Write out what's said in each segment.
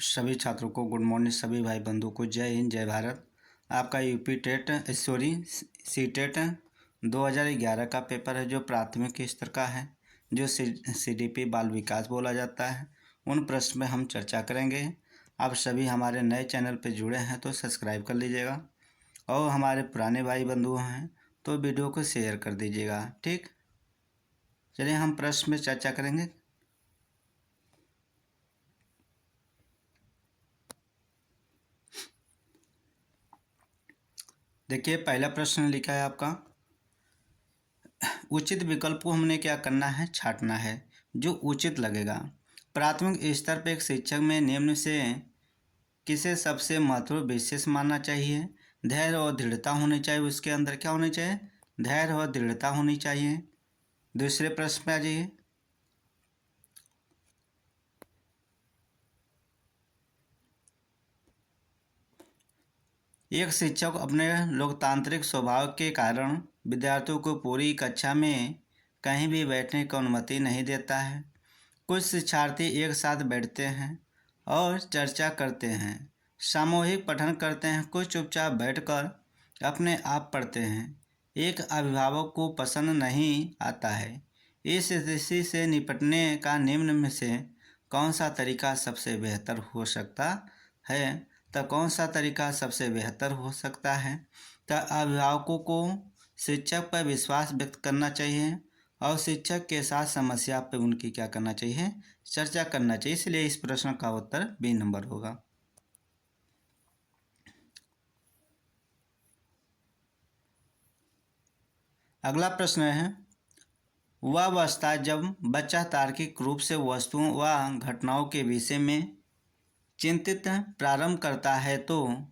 सभी छात्रों को गुड मॉर्निंग। सभी भाई बंधु को जय हिंद, जय भारत। आपका यूपी टेट सी टेट 2011 का पेपर है, जो प्राथमिक स्तर का है, जो CDP बाल विकास बोला जाता है। उन प्रश्न में हम चर्चा करेंगे। आप सभी हमारे नए चैनल पर जुड़े हैं तो सब्सक्राइब कर लीजिएगा, और हमारे पुराने भाई बंधु हैं तो वीडियो को शेयर कर दीजिएगा। ठीक, चलिए हम प्रश्न में चर्चा करेंगे। देखिए, पहला प्रश्न लिखा है आपका, उचित विकल्प को हमने क्या करना है, छांटना है जो उचित लगेगा। प्राथमिक स्तर पर एक शिक्षक में निम्न से किसे सबसे महत्वपूर्ण विशेष मानना चाहिए? धैर्य और दृढ़ता होनी चाहिए। उसके अंदर क्या होनी चाहिए? धैर्य और दृढ़ता होनी चाहिए। दूसरे प्रश्न पे आ जाइए। एक शिक्षक अपने लोकतांत्रिक स्वभाव के कारण विद्यार्थियों को पूरी कक्षा में कहीं भी बैठने की अनुमति नहीं देता है। कुछ शिक्षार्थी एक साथ बैठते हैं और चर्चा करते हैं, सामूहिक पठन करते हैं, कुछ चुपचाप बैठकर अपने आप पढ़ते हैं। एक अभिभावक को पसंद नहीं आता है। इस स्थिति से निपटने का निम्न में से कौन सा तरीका सबसे बेहतर हो सकता है? तो कौन सा तरीका सबसे बेहतर हो सकता है? तो अभिभावकों को शिक्षक पर विश्वास व्यक्त करना चाहिए और शिक्षक के साथ समस्या पर उनकी क्या करना चाहिए, चर्चा करना चाहिए। इसलिए इस प्रश्न का उत्तर बी नंबर होगा। अगला प्रश्न है, वह अवस्था जब बच्चा तार्किक रूप से वस्तुओं व घटनाओं के विषय में चिंतित प्रारंभ करता है तो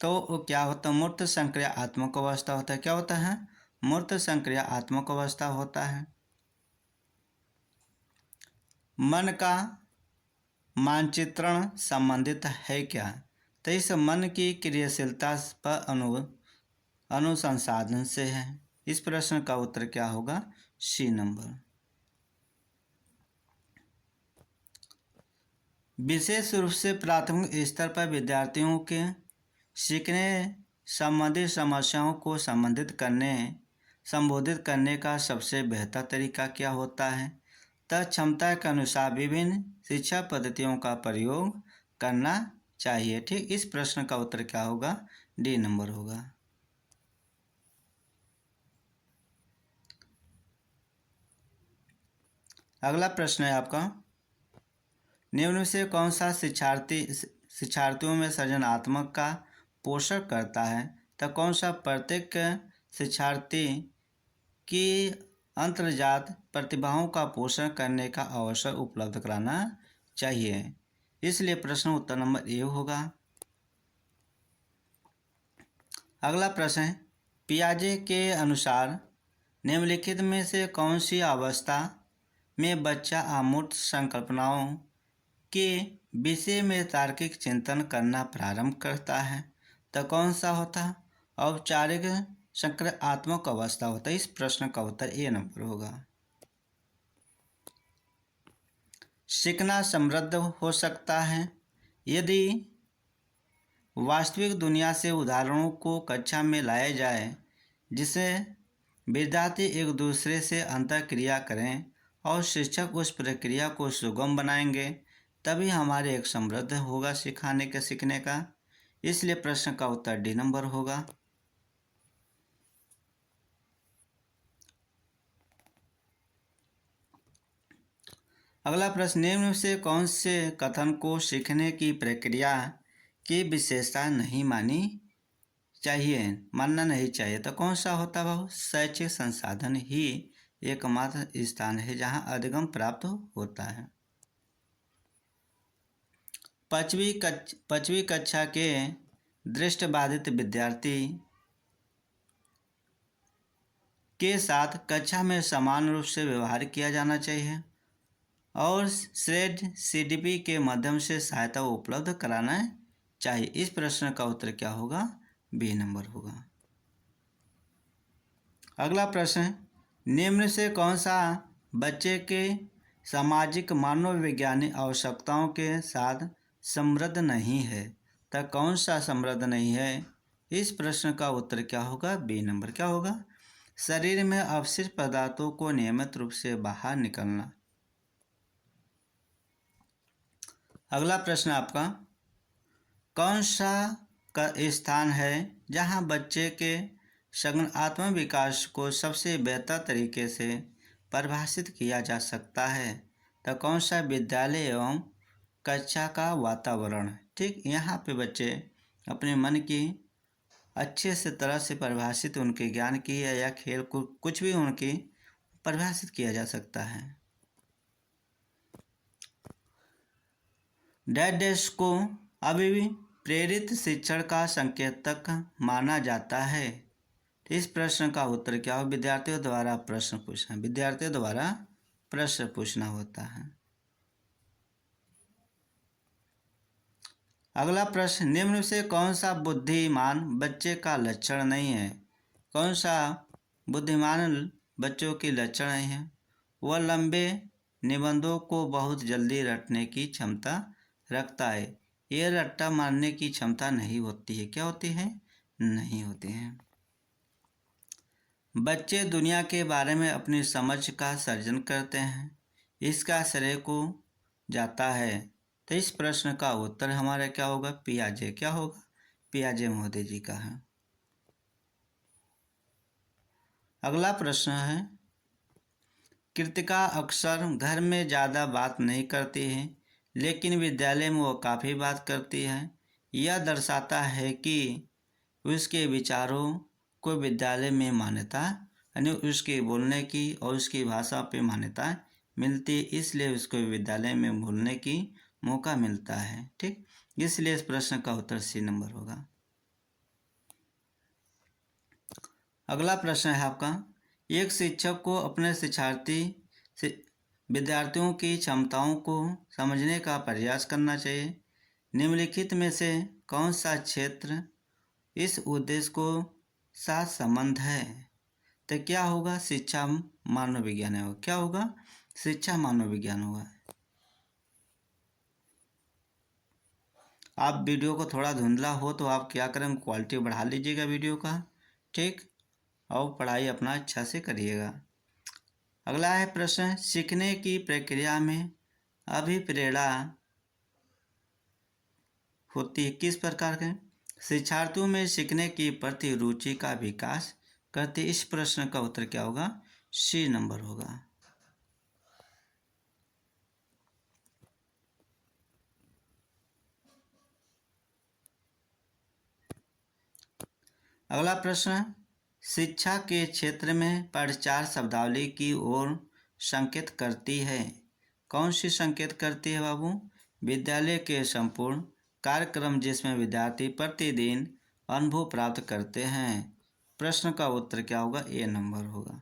क्या होता है? मूर्त संक्रियात्मक अवस्था होता है। क्या होता है? मूर्त संक्रियात्मक अवस्था होता है। मन का मानचित्रण संबंधित है क्या? तो इस मन की क्रियाशीलता पर अनुसंधान से है। इस प्रश्न का उत्तर क्या होगा? C number. विशेष रूप से प्राथमिक स्तर पर विद्यार्थियों के सीखने संबंधी समस्याओं को संबोधित करने का सबसे बेहतर तरीका क्या होता है? तो क्षमता के अनुसार विभिन्न शिक्षा पद्धतियों का प्रयोग करना चाहिए। ठीक, इस प्रश्न का उत्तर क्या होगा? डी नंबर होगा। अगला प्रश्न है आपका, निम्न से कौन सा शिक्षार्थियों में सृजनात्मक का पोषण करता है? तो कौन सा प्रत्येक शिक्षार्थी की अंतर्जात प्रतिभाओं का पोषण करने का अवसर उपलब्ध कराना चाहिए। इसलिए प्रश्न उत्तर नंबर ए होगा। अगला प्रश्न है, पियाजे के अनुसार निम्नलिखित में से कौन सी अवस्था में बच्चा अमूर्त संकल्पनाओं के विषय में तार्किक चिंतन करना प्रारंभ करता है? तो कौन सा होता? औपचारिक संक्रियात्मक अवस्था होता है। इस प्रश्न का उत्तर ए नंबर होगा। सीखना समृद्ध हो सकता है यदि वास्तविक दुनिया से उदाहरणों को कक्षा में लाया जाए, जिससे विद्यार्थी एक दूसरे से अंतःक्रिया करें और शिक्षक उस प्रक्रिया को सुगम बनाएंगे, तभी हमारे एक समृद्ध होगा सिखाने के सीखने का। इसलिए प्रश्न का उत्तर डी नंबर होगा। अगला प्रश्न, निम्न से कौन से कथन को सीखने की प्रक्रिया की विशेषता नहीं मानना नहीं चाहिए? तो कौन सा होता है? शैक्षिक संसाधन ही एकमात्र स्थान है जहां अधिगम प्राप्त होता है। पांचवी कक्षा के दृष्टिबाधित विद्यार्थी के साथ कक्षा में समान रूप से व्यवहार किया जाना चाहिए और श्रेड CDP के माध्यम से सहायता उपलब्ध कराना चाहिए। इस प्रश्न का उत्तर क्या होगा? बी नंबर होगा। अगला प्रश्न, निम्न से कौन सा बच्चे के सामाजिक मानवविज्ञानी आवश्यकताओं के साथ समृद्ध नहीं है। तो कौन सा समृद्ध नहीं है? इस प्रश्न का उत्तर क्या होगा? B number. क्या होगा? शरीर में अवशिष्ट पदार्थों को नियमित रूप से बाहर निकलना। अगला प्रश्न आपका, कौन सा स्थान है जहां बच्चे के सघन आत्म विकास को सबसे बेहतर तरीके से परिभाषित किया जा सकता है? तो कौन सा विद्यालय एवं कक्षा का वातावरण है? ठीक, यहाँ पे बच्चे अपने मन की अच्छे से तरह से परिभाषित उनके ज्ञान की या खेल को कुछ भी उनकी परिभाषित किया जा सकता है। डैश को अभी भी प्रेरित शिक्षण का संकेतक माना जाता है। इस प्रश्न का उत्तर क्या हो? विद्यार्थियों द्वारा प्रश्न पूछना। विद्यार्थियों द्वारा प्रश्न पूछना होता है। अगला प्रश्न, निम्न से कौन सा बुद्धिमान बच्चे का लक्षण नहीं है? कौन सा बुद्धिमान बच्चों की लक्षण नहीं है? वह लंबे निबंधों को बहुत जल्दी रटने की क्षमता रखता है। ये रट्टा मारने की क्षमता नहीं होती है। क्या होती है? नहीं होती है। बच्चे दुनिया के बारे में अपनी समझ का सर्जन करते हैं, इसका श्रेय को जाता है। तो इस प्रश्न का उत्तर हमारा क्या होगा? पियाजे। क्या होगा? पियाजे महोदय जी का है। अगला प्रश्न है, कृतिका अक्सर घर में ज़्यादा बात नहीं करती है, लेकिन विद्यालय में वो काफ़ी बात करती है। यह दर्शाता है कि उसके विचारों को विद्यालय में मान्यता, यानी उसके बोलने की और उसकी भाषा पे मान्यता मिलती है, इसलिए उसको विद्यालय में बोलने की मौका मिलता है। ठीक, इसलिए इस प्रश्न का उत्तर सी नंबर होगा। अगला प्रश्न है आपका, एक शिक्षक को अपने शिक्षार्थी से विद्यार्थियों की क्षमताओं को समझने का प्रयास करना चाहिए। निम्नलिखित में से कौन सा क्षेत्र इस उद्देश्य को साथ संबंध है? तो क्या होगा? शिक्षा मानव विज्ञान होगा। क्या होगा? शिक्षा मानव विज्ञान होगा। आप वीडियो को थोड़ा धुंधला हो तो आप क्या करें, क्वालिटी बढ़ा लीजिएगा वीडियो का। ठीक, और पढ़ाई अपना अच्छा से करिएगा। अगला है प्रश्न, सीखने की प्रक्रिया में अभिप्रेरणा होती है किस प्रकार के? शिक्षार्थियों में सीखने की प्रति रुचि का विकास करते। इस प्रश्न का उत्तर क्या होगा? सी नंबर होगा। अगला प्रश्न, शिक्षा के क्षेत्र में प्रचार शब्दावली की ओर संकेत करती है। कौन सी संकेत करती है बाबू? विद्यालय के संपूर्ण कार्यक्रम जिसमें विद्यार्थी प्रतिदिन अनुभव प्राप्त करते हैं। प्रश्न का उत्तर क्या होगा? ए नंबर होगा।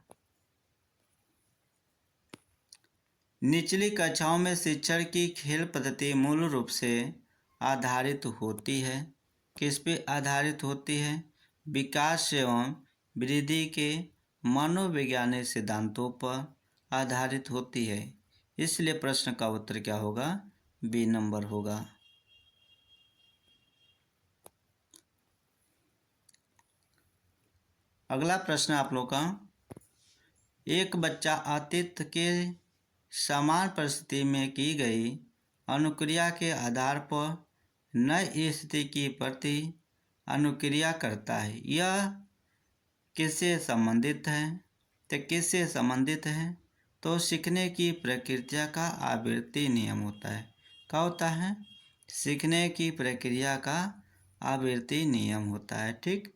निचली कक्षाओं में शिक्षण की खेल पद्धति मूल रूप से आधारित होती है। किस पे आधारित होती है? विकास एवं वृद्धि के मनोवैज्ञानिक सिद्धांतों पर आधारित होती है। इसलिए प्रश्न का उत्तर क्या होगा? बी नंबर होगा। अगला प्रश्न आप लोग का, एक बच्चा आतिथ्य के समान परिस्थिति में की गई अनुक्रिया के आधार पर नई स्थिति की प्रति अनुक्रिया करता है। यह किससे संबंधित है? तो किससे संबंधित है? तो सीखने की प्रक्रिया का आवृत्ति नियम होता है। क्या होता है? सीखने की प्रक्रिया का आवृत्ति नियम होता है। ठीक,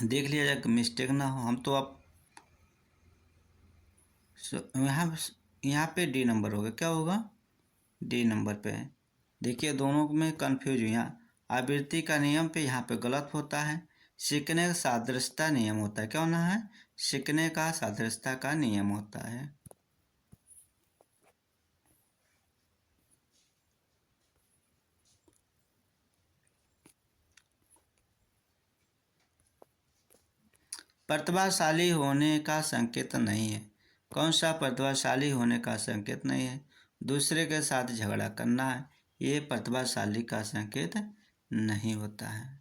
देख लिया जाए मिस्टेक ना हो। हम तो अब यहाँ पे डी नंबर होगा। क्या होगा? डी नंबर पे। देखिए दोनों में कन्फ्यूज हुई। यहाँ आवृत्ति का नियम पे यहाँ पे गलत होता है। सीखने का सादृश्यता नियम होता है। क्या होना है? सीखने का सादृश्यता का नियम होता है। प्रतिभाशाली होने का संकेत नहीं है। कौन सा प्रतिभाशाली होने का संकेत नहीं है? दूसरे के साथ झगड़ा करना ये प्रतिभाशाली का संकेत नहीं होता है।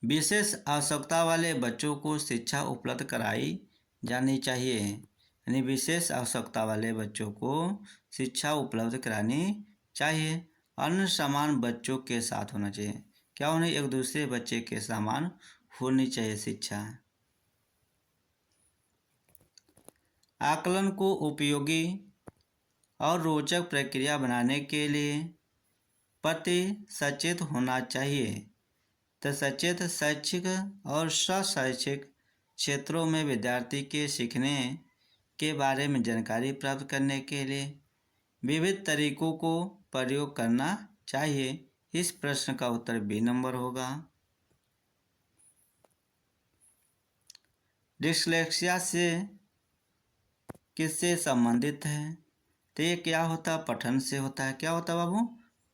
विशेष आवश्यकता वाले बच्चों को शिक्षा उपलब्ध कराई जानी चाहिए, यानी विशेष आवश्यकता वाले बच्चों को शिक्षा उपलब्ध करानी चाहिए। अन्य समान बच्चों के साथ होना चाहिए। क्या उन्हें एक दूसरे बच्चे के समान होनी चाहिए शिक्षा। आकलन को उपयोगी और रोचक प्रक्रिया बनाने के लिए प्रति सचेत होना चाहिए। तो सचेत शैक्षिक और स्वशैक्षिक क्षेत्रों में विद्यार्थी के सीखने के बारे में जानकारी प्राप्त करने के लिए विविध तरीकों को प्रयोग करना चाहिए। इस प्रश्न का उत्तर बी नंबर होगा। डिस्लेक्सिया से किससे संबंधित है। तो ये क्या होता है, पठन से होता है। क्या होता है बाबू,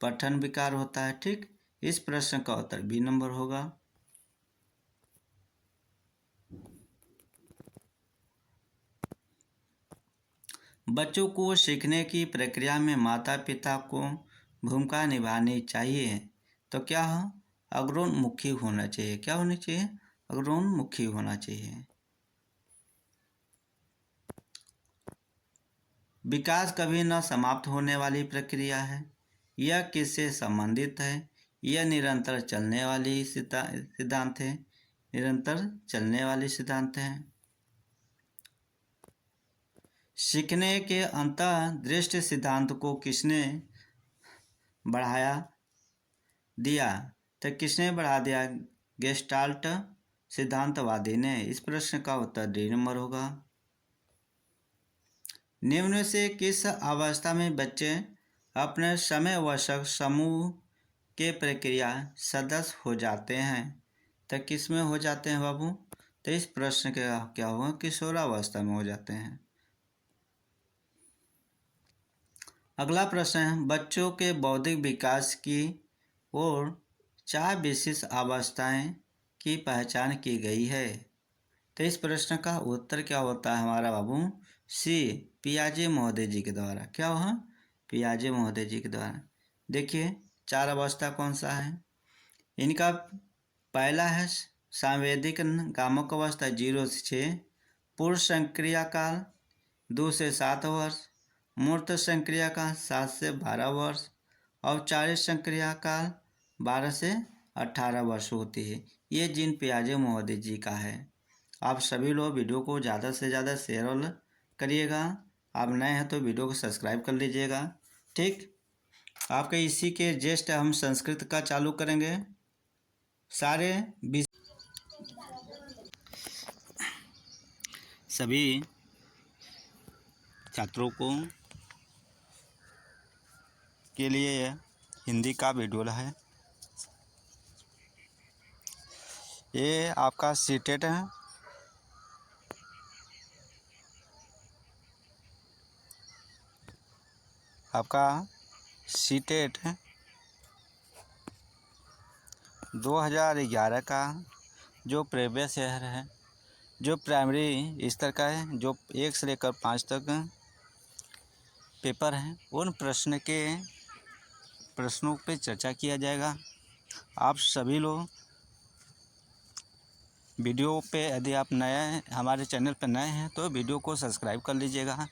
पठन विकार होता है। ठीक, इस प्रश्न का उत्तर बी नंबर होगा। बच्चों को सीखने की प्रक्रिया में माता पिता को भूमिका निभानी चाहिए। तो क्या है, अग्रोन्मुखी होना चाहिए। क्या होनी चाहिए, अग्रोन्मुखी होना चाहिए। विकास कभी न समाप्त होने वाली प्रक्रिया है। यह किससे संबंधित है। यह निरंतर चलने वाली सिद्धांत है। निरंतर चलने वाली सिद्धांत है। सीखने के अंतर्दृष्टि सिद्धांत को किसने बढ़ाया दिया। तो किसने बढ़ा दिया, गेस्टाल्ट सिद्धांतवादी ने। इस प्रश्न का उत्तर डी नंबर होगा। निम्न में से किस अवस्था में बच्चे अपने समवयस्क समूह के प्रक्रिया सदस्य हो जाते हैं। तो किस में हो जाते हैं बाबू, तो इस प्रश्न का क्या होगा, किशोरावस्था में हो जाते हैं। अगला प्रश्न है, बच्चों के बौद्धिक विकास की ओर 4 विशेष अवस्थाएं की पहचान की गई है। तो इस प्रश्न का उत्तर क्या होता है हमारा बाबू, सी, पियाजे महोदय जी के द्वारा। क्या हुआ, पियाजे महोदय जी के द्वारा। देखिए 4 अवस्था कौन सा है इनका। पहला है सांवेदिक कामक अवस्था 0 से 6, पूर्व संक्रिया काल 2 से 7 वर्ष, मूर्त संक्रिया काल 7 से 12 वर्ष, औपचारिक संक्रिया काल 12 से 18 वर्ष होती है। ये जिन पियाजे महोदय जी का है। आप सभी लोग वीडियो को ज़्यादा से ज़्यादा शेयर करिएगा। आप नए हैं तो वीडियो को सब्सक्राइब कर लीजिएगा। ठीक, आपके इसी के जस्ट हम संस्कृत का चालू करेंगे। सारे सभी छात्रों को के लिए हिंदी का वीडियो है। ये आपका सीटेट है। आपका सीटेट 2011 का जो प्रीवियस ईयर है, जो प्राइमरी स्तर का है, जो 1 से लेकर 5 तक पेपर हैं, उन प्रश्नों पे चर्चा किया जाएगा। आप सभी लोग वीडियो पे, यदि आप नए हैं, हमारे चैनल पर नए हैं तो वीडियो को सब्सक्राइब कर लीजिएगा।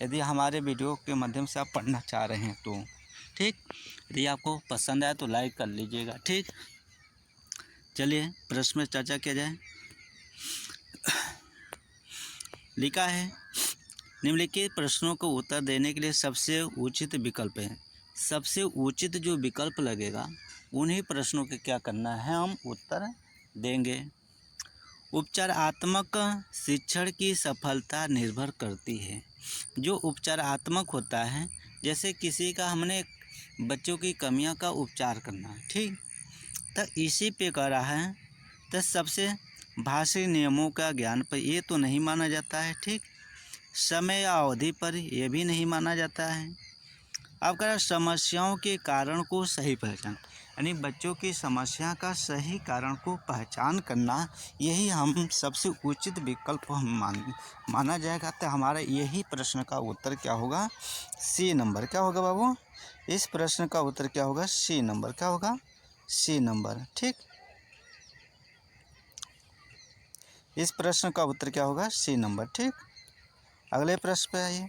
यदि हमारे वीडियो के माध्यम से आप पढ़ना चाह रहे हैं तो ठीक, यदि आपको पसंद आए तो लाइक कर लीजिएगा। ठीक, चलिए प्रश्न में चर्चा किया जाए। लिखा है, निम्नलिखित प्रश्नों को उत्तर देने के लिए सबसे उचित विकल्प है। सबसे उचित जो विकल्प लगेगा उन्हीं प्रश्नों के क्या करना है, हम उत्तर देंगे। उपचारात्मक शिक्षण की सफलता निर्भर करती है। जो उपचारात्मक होता है, जैसे किसी का हमने बच्चों की कमियां का उपचार करना है, ठीक, तो इसी पे कर रहा है। तो सबसे भाषी नियमों का ज्ञान पर ये तो नहीं माना जाता है। ठीक, समय या अवधि पर यह भी नहीं माना जाता है। अब कह रहा है समस्याओं के कारण को सही पहचान, यानी बच्चों की समस्या का सही कारण को पहचान करना, यही हम सबसे उचित विकल्प माना जाएगा। तो हमारा यही प्रश्न का उत्तर क्या होगा? C number. क्या होगा बाबू? इस प्रश्न का उत्तर क्या होगा? C number. क्या होगा? C number. ठीक, इस प्रश्न का उत्तर क्या होगा? C number. ठीक, अगले प्रश्न पे आइए।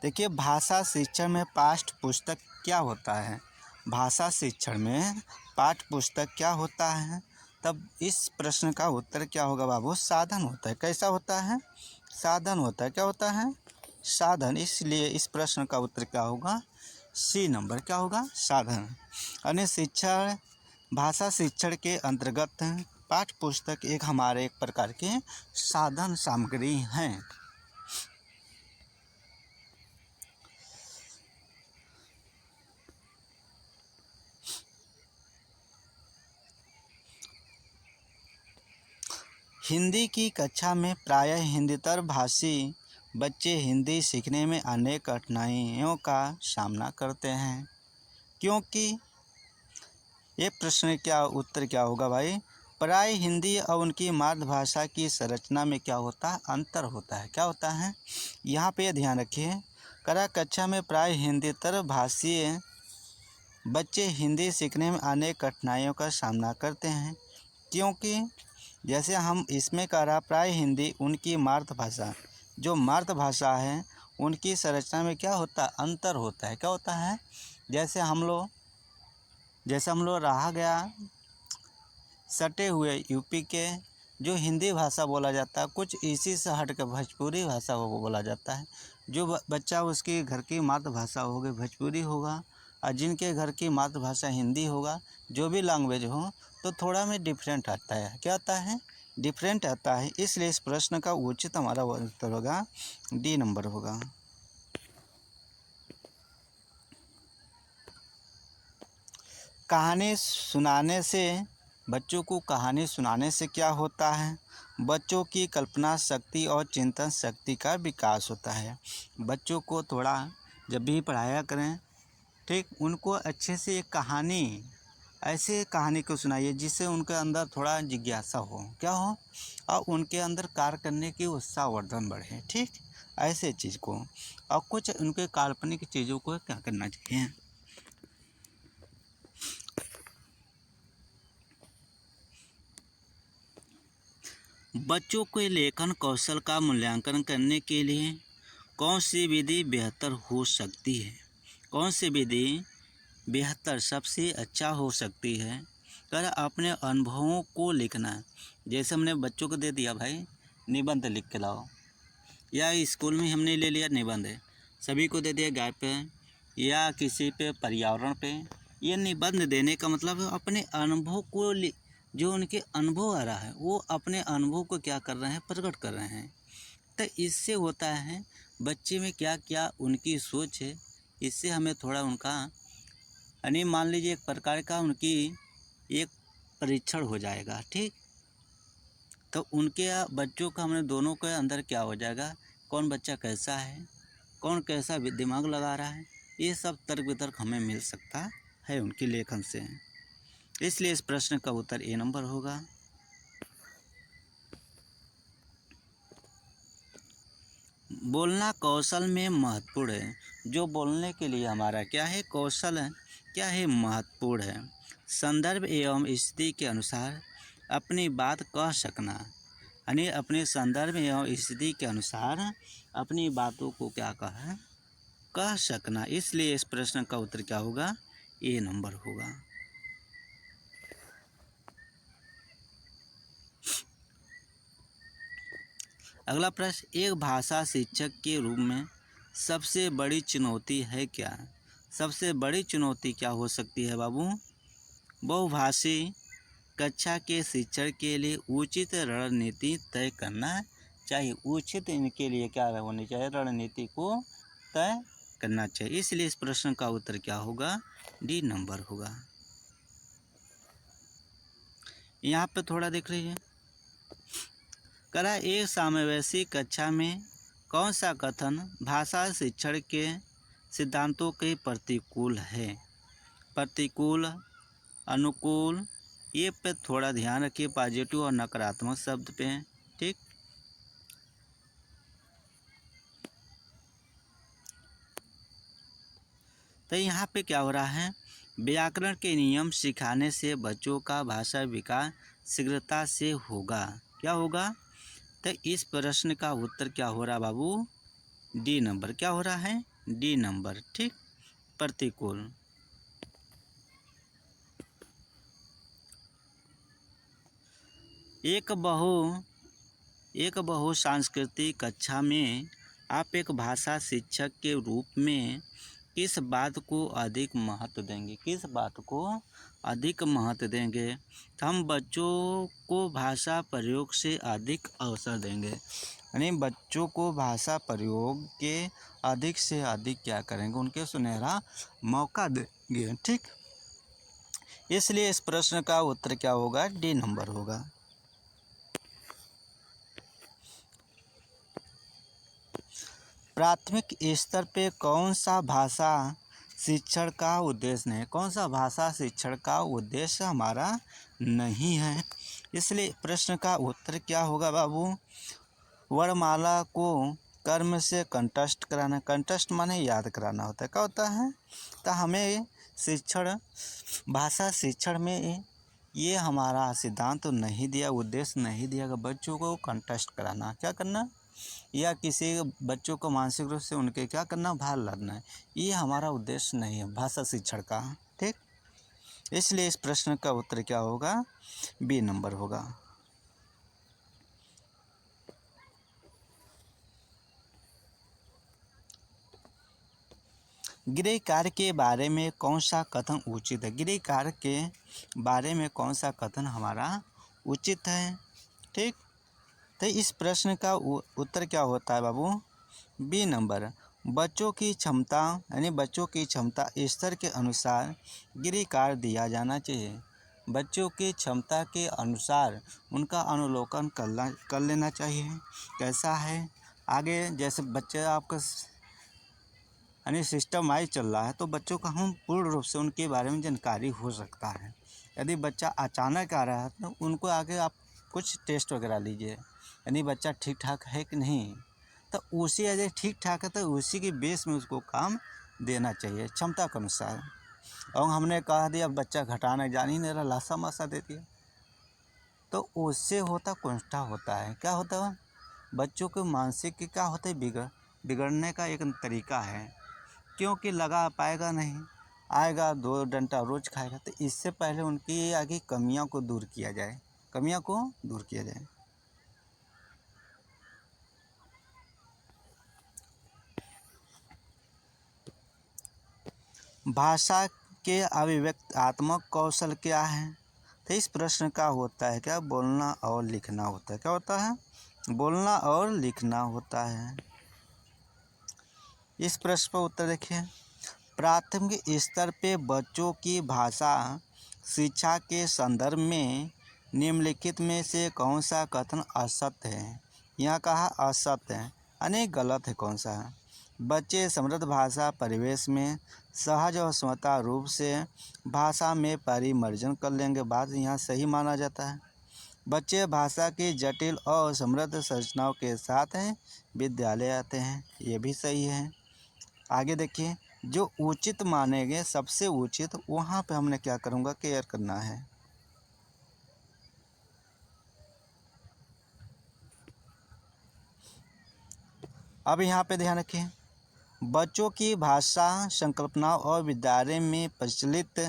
देखिए, भाषा शिक्षण में पाठ्य पुस्तक क्या होता है? भाषा शिक्षण में पाठ्य पुस्तक क्या होता है? तब इस प्रश्न का उत्तर क्या होगा बाबू? साधन होता है। कैसा होता है? साधन होता है। क्या होता है? साधन। इसलिए इस प्रश्न का उत्तर क्या होगा? C number. क्या होगा? साधन। अन्य शिक्षण, भाषा शिक्षण के अंतर्गत पाठ्य पुस्तक एक हमारे एक प्रकार के साधन सामग्री हैं। हिंदी की कक्षा में प्रायः हिंदीतर भाषी बच्चे हिंदी सीखने में अनेक कठिनाइयों का सामना करते हैं, क्योंकि ये प्रश्न क्या उत्तर क्या होगा भाई? प्राय हिंदी और उनकी मातृभाषा की संरचना में क्या होता है? अंतर होता है। क्या होता है? यहाँ पे ध्यान रखिए, करा कक्षा में प्राय हिंदीतर भाषीय बच्चे हिंदी सीखने में अनेक कठिनाइयों का सामना करते हैं, क्योंकि जैसे हम इसमें कह रहा प्राय हिंदी उनकी मातृभाषा, जो मातृभाषा है उनकी संरचना में क्या होता है? अंतर होता है। क्या होता है? जैसे हम लोग रहा गया सटे हुए यूपी के, जो हिंदी भाषा बोला जाता है, कुछ इसी से हट कर भोजपुरी भाषा को बोला जाता है। जो बच्चा उसकी घर की मातृभाषा हो गई भोजपुरी होगा, और जिनके घर की मातृभाषा हिंदी होगा, जो भी लैंग्वेज हो, तो थोड़ा में डिफरेंट आता है। क्या आता है? डिफरेंट आता है। इसलिए इस प्रश्न का उचित हमारा उत्तर होगा डी नंबर होगा। कहानी सुनाने से, बच्चों को कहानी सुनाने से क्या होता है? बच्चों की कल्पना शक्ति और चिंतन शक्ति का विकास होता है। बच्चों को थोड़ा जब भी पढ़ाया करें, ठीक, उनको अच्छे से एक कहानी, ऐसे कहानी को सुनाइए जिससे उनके अंदर थोड़ा जिज्ञासा हो। क्या हो? और उनके अंदर कार्य करने की उत्साहवर्धन बढ़े। ठीक, ऐसे चीज़ को, और कुछ उनके काल्पनिक चीज़ों को क्या करना चाहिए? बच्चों के लेखन कौशल का मूल्यांकन करने के लिए कौन सी विधि बेहतर हो सकती है? कौन सी विधि बेहतर, सबसे अच्छा हो सकती है? कर अपने अनुभवों को लिखना। जैसे हमने बच्चों को दे दिया भाई निबंध लिख के लाओ, या स्कूल में हमने ले लिया निबंध है, सभी को दे दिया गाय पे या किसी पे पर्यावरण पे। ये निबंध देने का मतलब है अपने अनुभव को, जो उनके अनुभव आ रहा है वो अपने अनुभव को क्या कर रहे हैं? प्रकट कर रहे हैं। तो इससे होता है बच्चे में क्या क्या उनकी सोच है, इससे हमें थोड़ा उनका, यानी मान लीजिए एक प्रकार का उनकी एक परीक्षण हो जाएगा। ठीक, तो उनके बच्चों का हमने दोनों के अंदर क्या हो जाएगा? कौन बच्चा कैसा है, कौन कैसा दिमाग लगा रहा है, ये सब तर्क वितर्क हमें मिल सकता है उनके लेखन से। इसलिए इस प्रश्न का उत्तर ए नंबर होगा। बोलना कौशल में महत्वपूर्ण है। जो बोलने के लिए हमारा क्या है? कौशल है, क्या है? महत्वपूर्ण है। संदर्भ एवं स्थिति के अनुसार अपनी बात कह सकना, यानी अपने संदर्भ एवं स्थिति के अनुसार अपनी बातों को क्या कह सकना। इसलिए इस प्रश्न का उत्तर क्या होगा? ए नंबर होगा। अगला प्रश्न, एक भाषा शिक्षक के रूप में सबसे बड़ी चुनौती है क्या? सबसे बड़ी चुनौती क्या हो सकती है बाबू? बहुभाषी कक्षा के शिक्षण के लिए उचित रणनीति तय करना चाहिए। उचित इनके लिए क्या होनी चाहिए? रणनीति को तय करना चाहिए। इसलिए इस प्रश्न का उत्तर क्या होगा? डी नंबर होगा। यहाँ पे थोड़ा देख लीजिए, करा एक समावेशी कक्षा में कौन सा कथन भाषा शिक्षण के सिद्धांतों के प्रतिकूल है? प्रतिकूल, अनुकूल, ये पे थोड़ा ध्यान रखिए, पॉजिटिव और नकारात्मक शब्द पे, ठीक। तो यहाँ पे क्या हो रहा है, व्याकरण के नियम सिखाने से बच्चों का भाषा विकास शीघ्रता से होगा। क्या होगा? तो इस प्रश्न का उत्तर क्या हो रहा बाबू? D number. क्या हो रहा है? डी नंबर, ठीक। प्रतिकूल। एक बहुसांस्कृतिक कक्षा में आप एक भाषा शिक्षक के रूप में किस बात को अधिक महत्व देंगे? किस बात को अधिक महत्व देंगे? तो हम बच्चों को भाषा प्रयोग से अधिक अवसर देंगे, यानी बच्चों को भाषा प्रयोग के अधिक से अधिक क्या करेंगे? उनके सुनहरा मौका देंगे, ठीक। इसलिए इस प्रश्न का उत्तर क्या होगा? डी नंबर होगा। प्राथमिक स्तर पे कौन सा भाषा शिक्षण का उद्देश्य नहीं? कौन सा भाषा शिक्षण का उद्देश्य हमारा नहीं है? इसलिए प्रश्न का उत्तर क्या होगा बाबू? वर्णमाला को कर्म से कंठस्थ कराना। कंठस्थ माने याद कराना होता है। क्या होता है? तो हमें शिक्षण, भाषा शिक्षण में ये हमारा सिद्धांत तो नहीं दिया, उद्देश्य नहीं दिया कि बच्चों को कंठस्थ कराना। क्या करना? या किसी बच्चों को मानसिक रूप से उनके क्या करना? भार लादना है। ये हमारा उद्देश्य नहीं है भाषा शिक्षण का, ठीक। इसलिए इस प्रश्न का उत्तर क्या होगा? बी नंबर होगा। गृह कार्य के बारे में कौन सा कथन उचित है? गृह कार्य के बारे में कौन सा कथन हमारा उचित है, ठीक। तो इस प्रश्न का उत्तर क्या होता है बाबू? B number. बच्चों की क्षमता, यानी बच्चों की क्षमता स्तर के अनुसार गृह कार्य दिया जाना चाहिए। बच्चों की क्षमता के अनुसार उनका अनुलोकन कर लेना चाहिए। कैसा है? आगे जैसे बच्चे आपका यानी सिस्टम वाइज चल रहा है, तो बच्चों का हम पूर्ण रूप से उनके बारे में जानकारी हो सकता है। यदि बच्चा अचानक आ रहा है तो उनको आगे आप कुछ टेस्ट वगैरह लीजिए, यानी बच्चा ठीक ठाक है कि नहीं, तो उसी यदि ठीक ठाक है तो उसी के बेस में उसको काम देना चाहिए क्षमता के अनुसार। और हमने कहा दिया बच्चा घटाना जान ही नहीं रहा, लासा मासा दे दिया, तो उससे होता कुंठा होता है। क्या होता है? बच्चों के मानसिक क्या होता है? बिगड़ने का एक तरीका है, क्योंकि लगा पाएगा नहीं, आएगा 2 डंडा रोज खाएगा। तो इससे पहले उनकी आगे कमियों को दूर किया जाए, कमियों को दूर किया जाए। भाषा के अभिव्यक्त्यात्मक कौशल क्या है? तो इस प्रश्न का होता है क्या? बोलना और लिखना होता है। क्या होता है? बोलना और लिखना होता है। इस प्रश्न पर उत्तर देखिए। प्राथमिक स्तर पे बच्चों की भाषा शिक्षा के संदर्भ में निम्नलिखित में से कौन सा कथन असत्य है? यहाँ कहा असत्य है, यानी गलत है। कौन सा है? बच्चे समृद्ध भाषा परिवेश में सहज और स्वतः रूप से भाषा में परिमार्जन कर लेंगे। बात यहाँ सही माना जाता है। बच्चे भाषा की जटिल और समृद्ध संरचनाओं के साथ विद्यालय आते हैं, ये भी सही है। आगे देखिए, जो उचित मानेंगे सबसे उचित, वहाँ पे हमने क्या करूँगा? केयर करना है। अब यहाँ पे ध्यान रखिए, बच्चों की भाषा संकल्पनाओं और विद्यालय में प्रचलित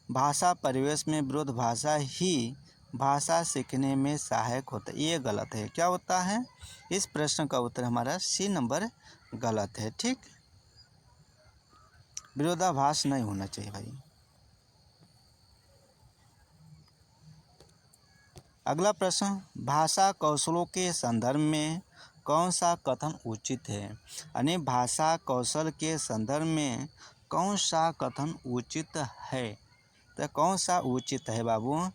भाषा परिवेश में विरुद्ध भाषा ही भाषा सीखने में सहायक होता है। ये गलत है। क्या होता है? इस प्रश्न का उत्तर हमारा सी नंबर गलत है, ठीक। विरोधाभास नहीं होना चाहिए भाई। अगला प्रश्न, भाषा कौशलों के संदर्भ में कौन सा कथन उचित है? यानी भाषा कौशल के संदर्भ में कौन सा कथन उचित है? तो कौन सा उचित है बाबू?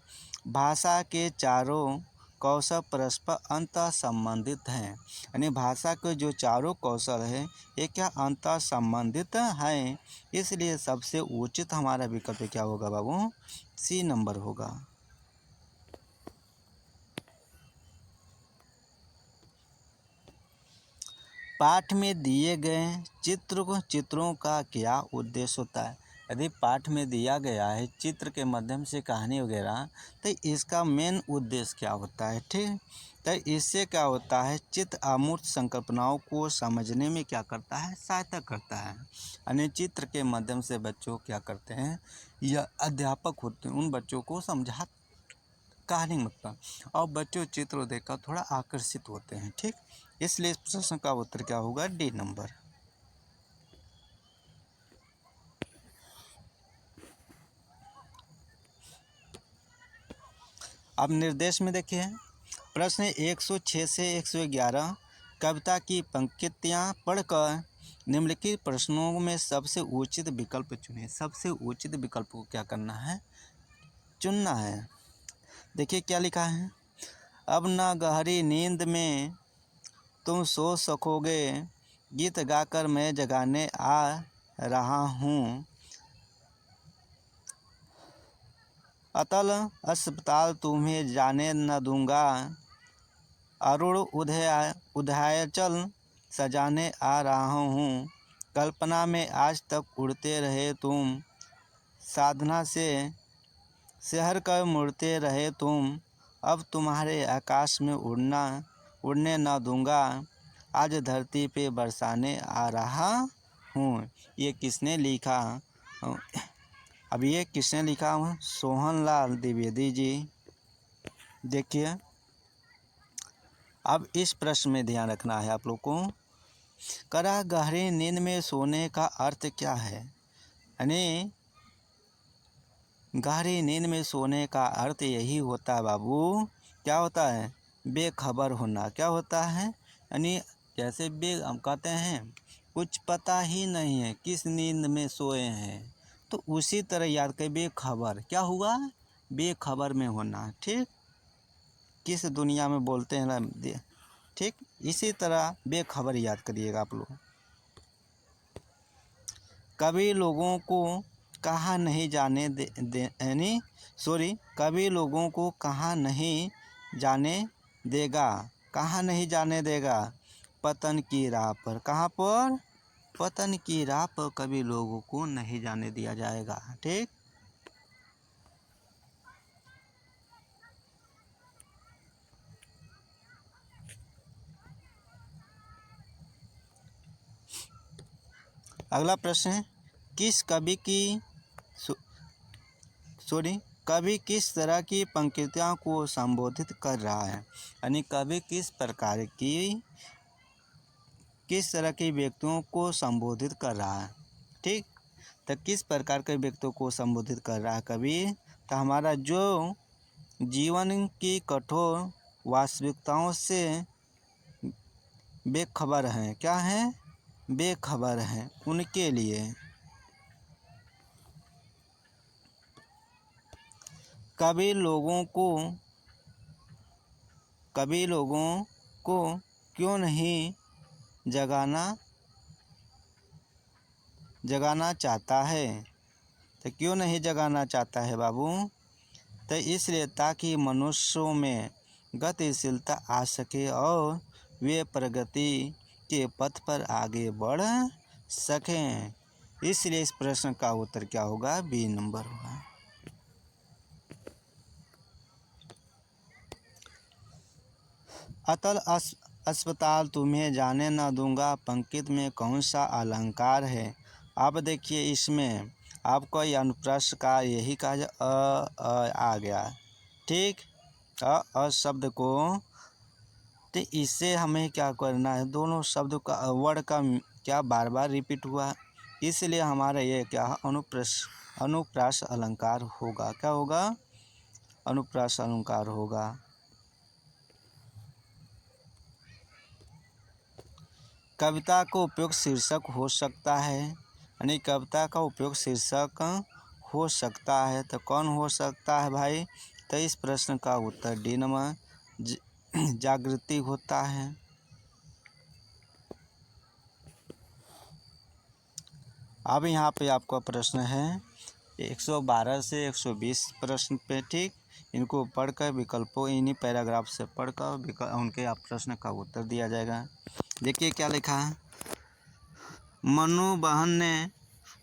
भाषा के चारों कौशल परस्पर अंतः संबंधित हैं। यानी भाषा के जो चारों कौशल है ये क्या अंतः संबंधित हैं। इसलिए सबसे उचित हमारा विकल्प क्या होगा बाबू? सी नंबर होगा। पाठ में दिए गए चित्रों का क्या उद्देश्य होता है? यदि पाठ में दिया गया है चित्र के माध्यम से कहानी वगैरह, तो इसका मेन उद्देश्य क्या होता है? ठीक, तो इससे क्या होता है, चित्र अमूर्त संकल्पनाओं को समझने में क्या करता है? सहायता करता है। यानी चित्र के माध्यम से बच्चों क्या करते हैं, या अध्यापक होते हैं उन बच्चों को समझा कहानी मतलब, और बच्चों चित्र देखकर थोड़ा आकर्षित होते हैं। ठीक, इसलिए इस प्रश्न का उत्तर क्या होगा? D number. अब निर्देश में देखिए, प्रश्न 106 से 111 कविता की पंक्तियाँ पढ़कर निम्नलिखित प्रश्नों में सबसे उचित विकल्प चुनें। सबसे उचित विकल्प को क्या करना है? चुनना है। देखिए क्या लिखा है, अब न गहरी नींद में तुम सो सकोगे, गीत गाकर मैं जगाने आ रहा हूँ, अतल अस्पताल तुम्हें जाने न दूंगा, अरुण उदयाचल सजाने आ रहा हूँ, कल्पना में आज तक उड़ते रहे तुम, साधना से शहर कर मुड़ते रहे तुम, अब तुम्हारे आकाश में उड़ने न दूंगा, आज धरती पे बरसाने आ रहा हूँ। ये किसने लिखा? अब ये किसने लिखा? सोहनलाल द्विवेदी जी। देखिए अब इस प्रश्न में ध्यान रखना है आप लोग को, करा गहरी नींद में सोने का अर्थ क्या है? यानी गहरी नींद में सोने का अर्थ यही होता है बाबू, क्या होता है? बेखबर होना। क्या होता है? यानी जैसे हम कहते हैं कुछ पता ही नहीं है किस नींद में सोए हैं, तो उसी तरह याद कर बेखबर। क्या हुआ? बेखबर में होना। ठीक, किस दुनिया में बोलते हैं ना, ठीक, इसी तरह बेखबर याद करिएगा आप लोग। कभी लोगों को कहाँ नहीं जाने यानी कभी लोगों को कहाँ नहीं जाने देगा, कहाँ नहीं जाने देगा? पतन की राह पर। कहाँ पर? पतन की राह पर कभी लोगों को नहीं जाने दिया जाएगा। ठीक, अगला प्रश्न है, किस कवि की कवि किस तरह की पंक्तियों को संबोधित कर रहा है? यानी कवि किस प्रकार की किस तरह के व्यक्तियों को संबोधित कर रहा है? ठीक, तो किस प्रकार के व्यक्तियों को संबोधित कर रहा है कवि? तो हमारा जो जीवन की कठोर वास्तविकताओं से बेखबर हैं, क्या हैं? बेखबर हैं, उनके लिए। कभी लोगों को क्यों नहीं जगाना चाहता है? तो क्यों नहीं जगाना चाहता है बाबू? तो इसलिए ताकि मनुष्यों में गतिशीलता आ सके और वे प्रगति के पथ पर आगे बढ़ सकें। इसलिए इस प्रश्न का उत्तर क्या होगा? बी नंबर होगा। अतल अस्पताल तुम्हें जाने न दूंगा पंक्ति में कौन सा अलंकार है? अब देखिए इसमें आपको ये अनुप्रास का यही कहा आ गया। ठीक, अ शब्द को, तो इससे हमें क्या करना है? दोनों शब्द का वर्ड का क्या बार बार रिपीट हुआ, इसलिए हमारा ये क्या अनुप्रास अलंकार होगा। क्या होगा? अनुप्रास अलंकार होगा। कविता का उपयोग शीर्षक हो सकता है, यानी कविता का उपयोग शीर्षक हो सकता है, तो कौन हो सकता है भाई? तो इस प्रश्न का उत्तर डी नंबर, जागृति होता है। अब यहाँ पे आपका प्रश्न है 112 से 120 प्रश्न पे, ठीक। इनको पढ़कर विकल्पों इन्हीं पैराग्राफ से पढ़कर उनके आप प्रश्न का उत्तर दिया जाएगा। देखिए क्या लिखा है। मनु बहन ने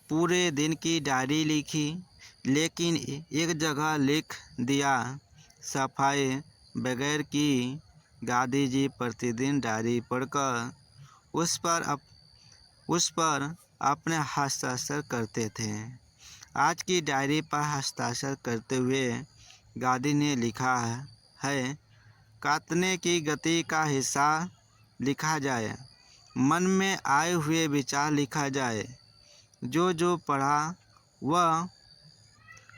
पूरे दिन की डायरी लिखी, लेकिन एक जगह लिख दिया सफाई बगैर की। गांधी जी प्रतिदिन डायरी पढ़कर उस पर अपने हस्ताक्षर करते थे। आज की डायरी पर हस्ताक्षर करते हुए गांधी ने लिखा है, काटने की गति का हिस्सा लिखा जाए, मन में आए हुए विचार लिखा जाए, जो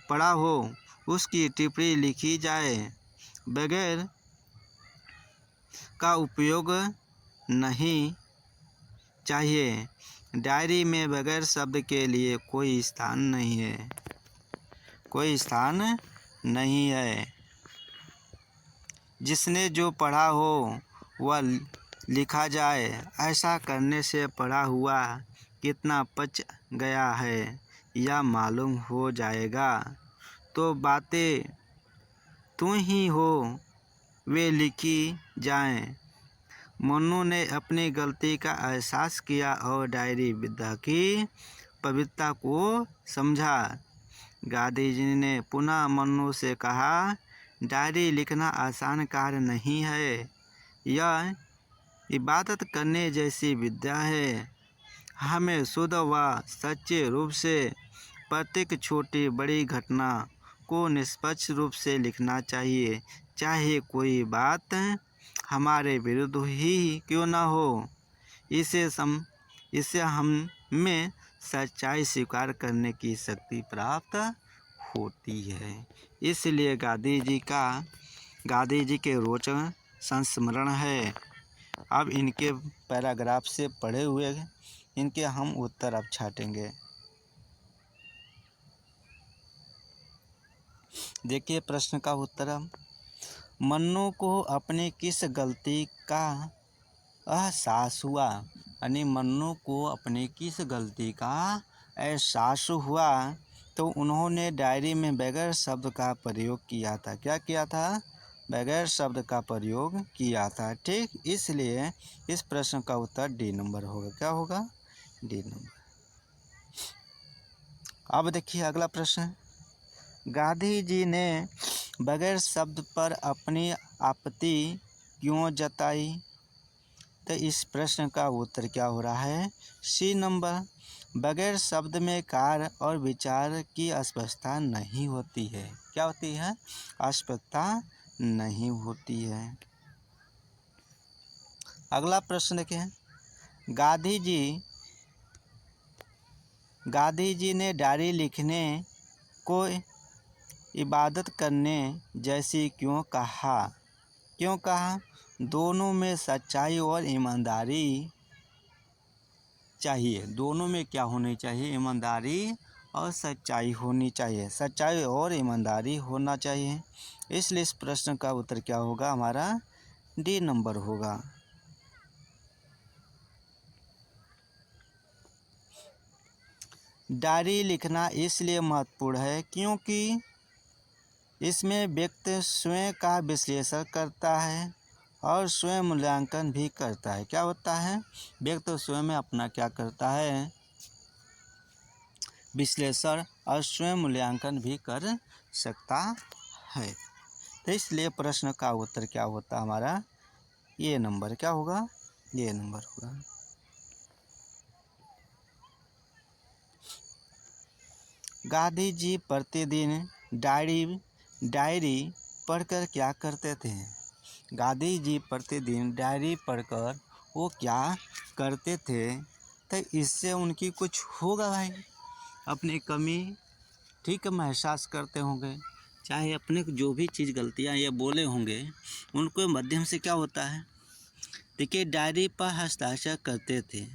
पढ़ा हो उसकी टिप्पणी लिखी जाए, बगैर का उपयोग नहीं चाहिए। डायरी में बगैर शब्द के लिए कोई स्थान नहीं है। जिसने जो पढ़ा हो वह लिखा जाए। ऐसा करने से पढ़ा हुआ कितना पच गया है यह मालूम हो जाएगा। तो बातें तू ही हो वे लिखी जाएं। मनु ने अपनी गलती का एहसास किया और डायरी विद्या की पवित्रता को समझा। गांधी जी ने पुनः मनु से कहा, डायरी लिखना आसान कार्य नहीं है, यह इबादत करने जैसी विद्या है। हमें शुद्ध व सच्चे रूप से प्रत्येक छोटी बड़ी घटना को निष्पक्ष रूप से लिखना चाहिए, चाहे कोई बात हमारे विरुद्ध ही क्यों न हो। इससे हमें सच्चाई स्वीकार करने की शक्ति प्राप्त होती है। इसलिए गांधी जी के रोचक संस्मरण है। अब इनके पैराग्राफ से पढ़े हुए इनके हम उत्तर अब छाटेंगे। देखिए प्रश्न का उत्तर। मन्नू को अपनी किस गलती का एहसास हुआ, यानी मन्नू को अपनी किस गलती का एहसास हुआ तो उन्होंने डायरी में बगैर शब्द का प्रयोग किया था। क्या किया था? बगैर शब्द का प्रयोग किया था, ठीक। इसलिए इस प्रश्न का उत्तर डी नंबर होगा। क्या होगा? D number. अब देखिए अगला प्रश्न। गांधी जी ने बगैर शब्द पर अपनी आपत्ति क्यों जताई? तो इस प्रश्न का उत्तर क्या हो रहा है? C number. बगैर शब्द में कार्य और विचार की स्पष्टता नहीं होती है। क्या होती है? स्पष्टता नहीं होती है। अगला प्रश्न देखें। गांधी जी ने डायरी लिखने को इबादत करने जैसी क्यों कहा? दोनों में सच्चाई और ईमानदारी चाहिए। दोनों में क्या होनी चाहिए? ईमानदारी और सच्चाई होनी चाहिए। सच्चाई और ईमानदारी होना चाहिए। इसलिए इस प्रश्न का उत्तर क्या होगा? हमारा डी नंबर होगा। डायरी लिखना इसलिए महत्वपूर्ण है क्योंकि इसमें व्यक्ति स्वयं का विश्लेषण करता है और स्वयं मूल्यांकन भी करता है। क्या होता है? व्यक्ति स्वयं में अपना क्या करता है? विश्लेषण और स्वयं मूल्यांकन भी कर सकता है। तो इसलिए प्रश्न का उत्तर क्या होता है हमारा? ये नंबर। क्या होगा? ये नंबर होगा। गांधी जी प्रतिदिन डायरी पढ़कर क्या करते थे? गांधी जी प्रतिदिन डायरी पढ़कर वो क्या करते थे? तो इससे उनकी कुछ होगा भाई, अपनी कमी ठीक महसूस करते होंगे, चाहे अपने जो भी चीज़ गलतियाँ ये बोले होंगे उनको माध्यम से क्या होता है? देखिए डायरी पर हस्ताक्षर करते थे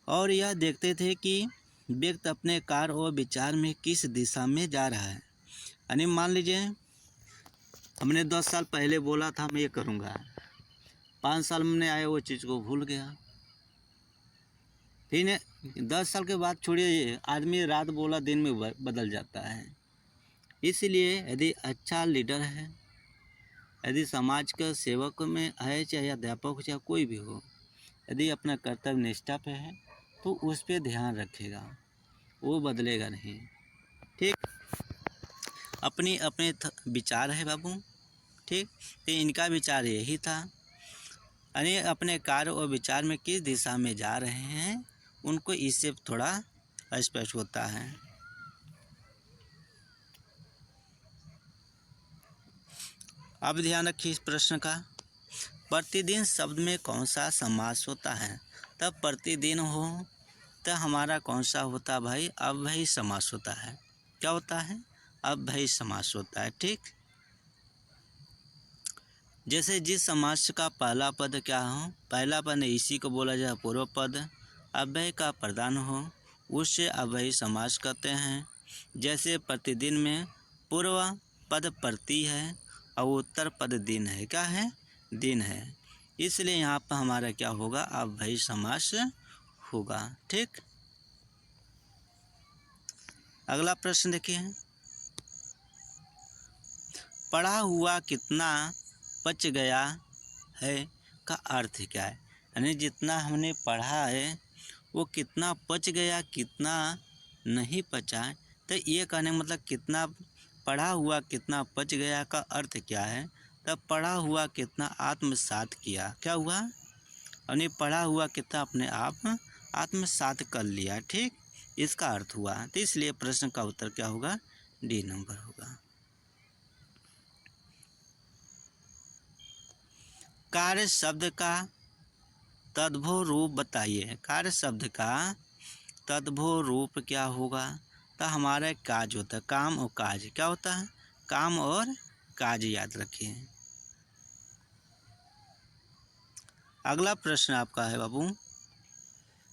और यह देखते थे कि व्यक्ति अपने कार्य और विचार में किस दिशा में जा रहा है। यानी मान लीजिए हमने 10 साल पहले बोला था मैं ये करूँगा, 5 साल में आया वो चीज़ को भूल गया। फिर 10 साल के बाद छोड़िए, ये आदमी रात बोला दिन में बदल जाता है। इसलिए यदि अच्छा लीडर है, यदि समाज का सेवक में है, चाहे अध्यापक हो चाहे कोई भी हो, यदि अपना कर्तव्य निष्ठा पे है तो उस पर ध्यान रखेगा, वो बदलेगा नहीं। ठीक, अपनी अपने विचार है बाबू। ठीक, तो इनका विचार यही था, यानी अपने कार्य और विचार में किस दिशा में जा रहे हैं उनको इससे थोड़ा स्पष्ट होता है। अब ध्यान रखिए इस प्रश्न का, प्रतिदिन शब्द में कौन सा समास होता है? तब प्रतिदिन हो तो हमारा कौन सा होता भाई? अव्ययी समास होता है। क्या होता है? अव्ययी समास होता है। ठीक, जैसे जिस समास का पहला पद क्या हो, पहला पद इसी को बोला जाए पूर्व पद, अव्यय का प्रधान हो, उससे अव्ययी समास कहते हैं। जैसे प्रतिदिन में पूर्व पद प्रति है और उत्तर पद दिन है। क्या है? दिन है। इसलिए यहाँ पर हमारा क्या होगा? अव्ययी समास होगा। ठीक, अगला प्रश्न देखिए, पढ़ा हुआ कितना पच गया है का अर्थ क्या है? यानी जितना हमने पढ़ा है वो कितना पच गया, कितना नहीं पचा। तो ये कहने का मतलब कितना पढ़ा हुआ कितना पच गया का अर्थ क्या है? तब पढ़ा हुआ कितना आत्मसात किया। क्या हुआ? यानी पढ़ा हुआ कितना अपने आप आत्मसात कर लिया। ठीक, इसका अर्थ हुआ। तो इसलिए प्रश्न का उत्तर क्या होगा? डी नंबर होगा। कार्य शब्द का तद्भव रूप बताइए। कार्य शब्द का तद्भव रूप क्या होगा? तो हमारा काज होता है, काम और काज। क्या होता है? काम और काज, याद रखिए। अगला प्रश्न आपका है बाबू,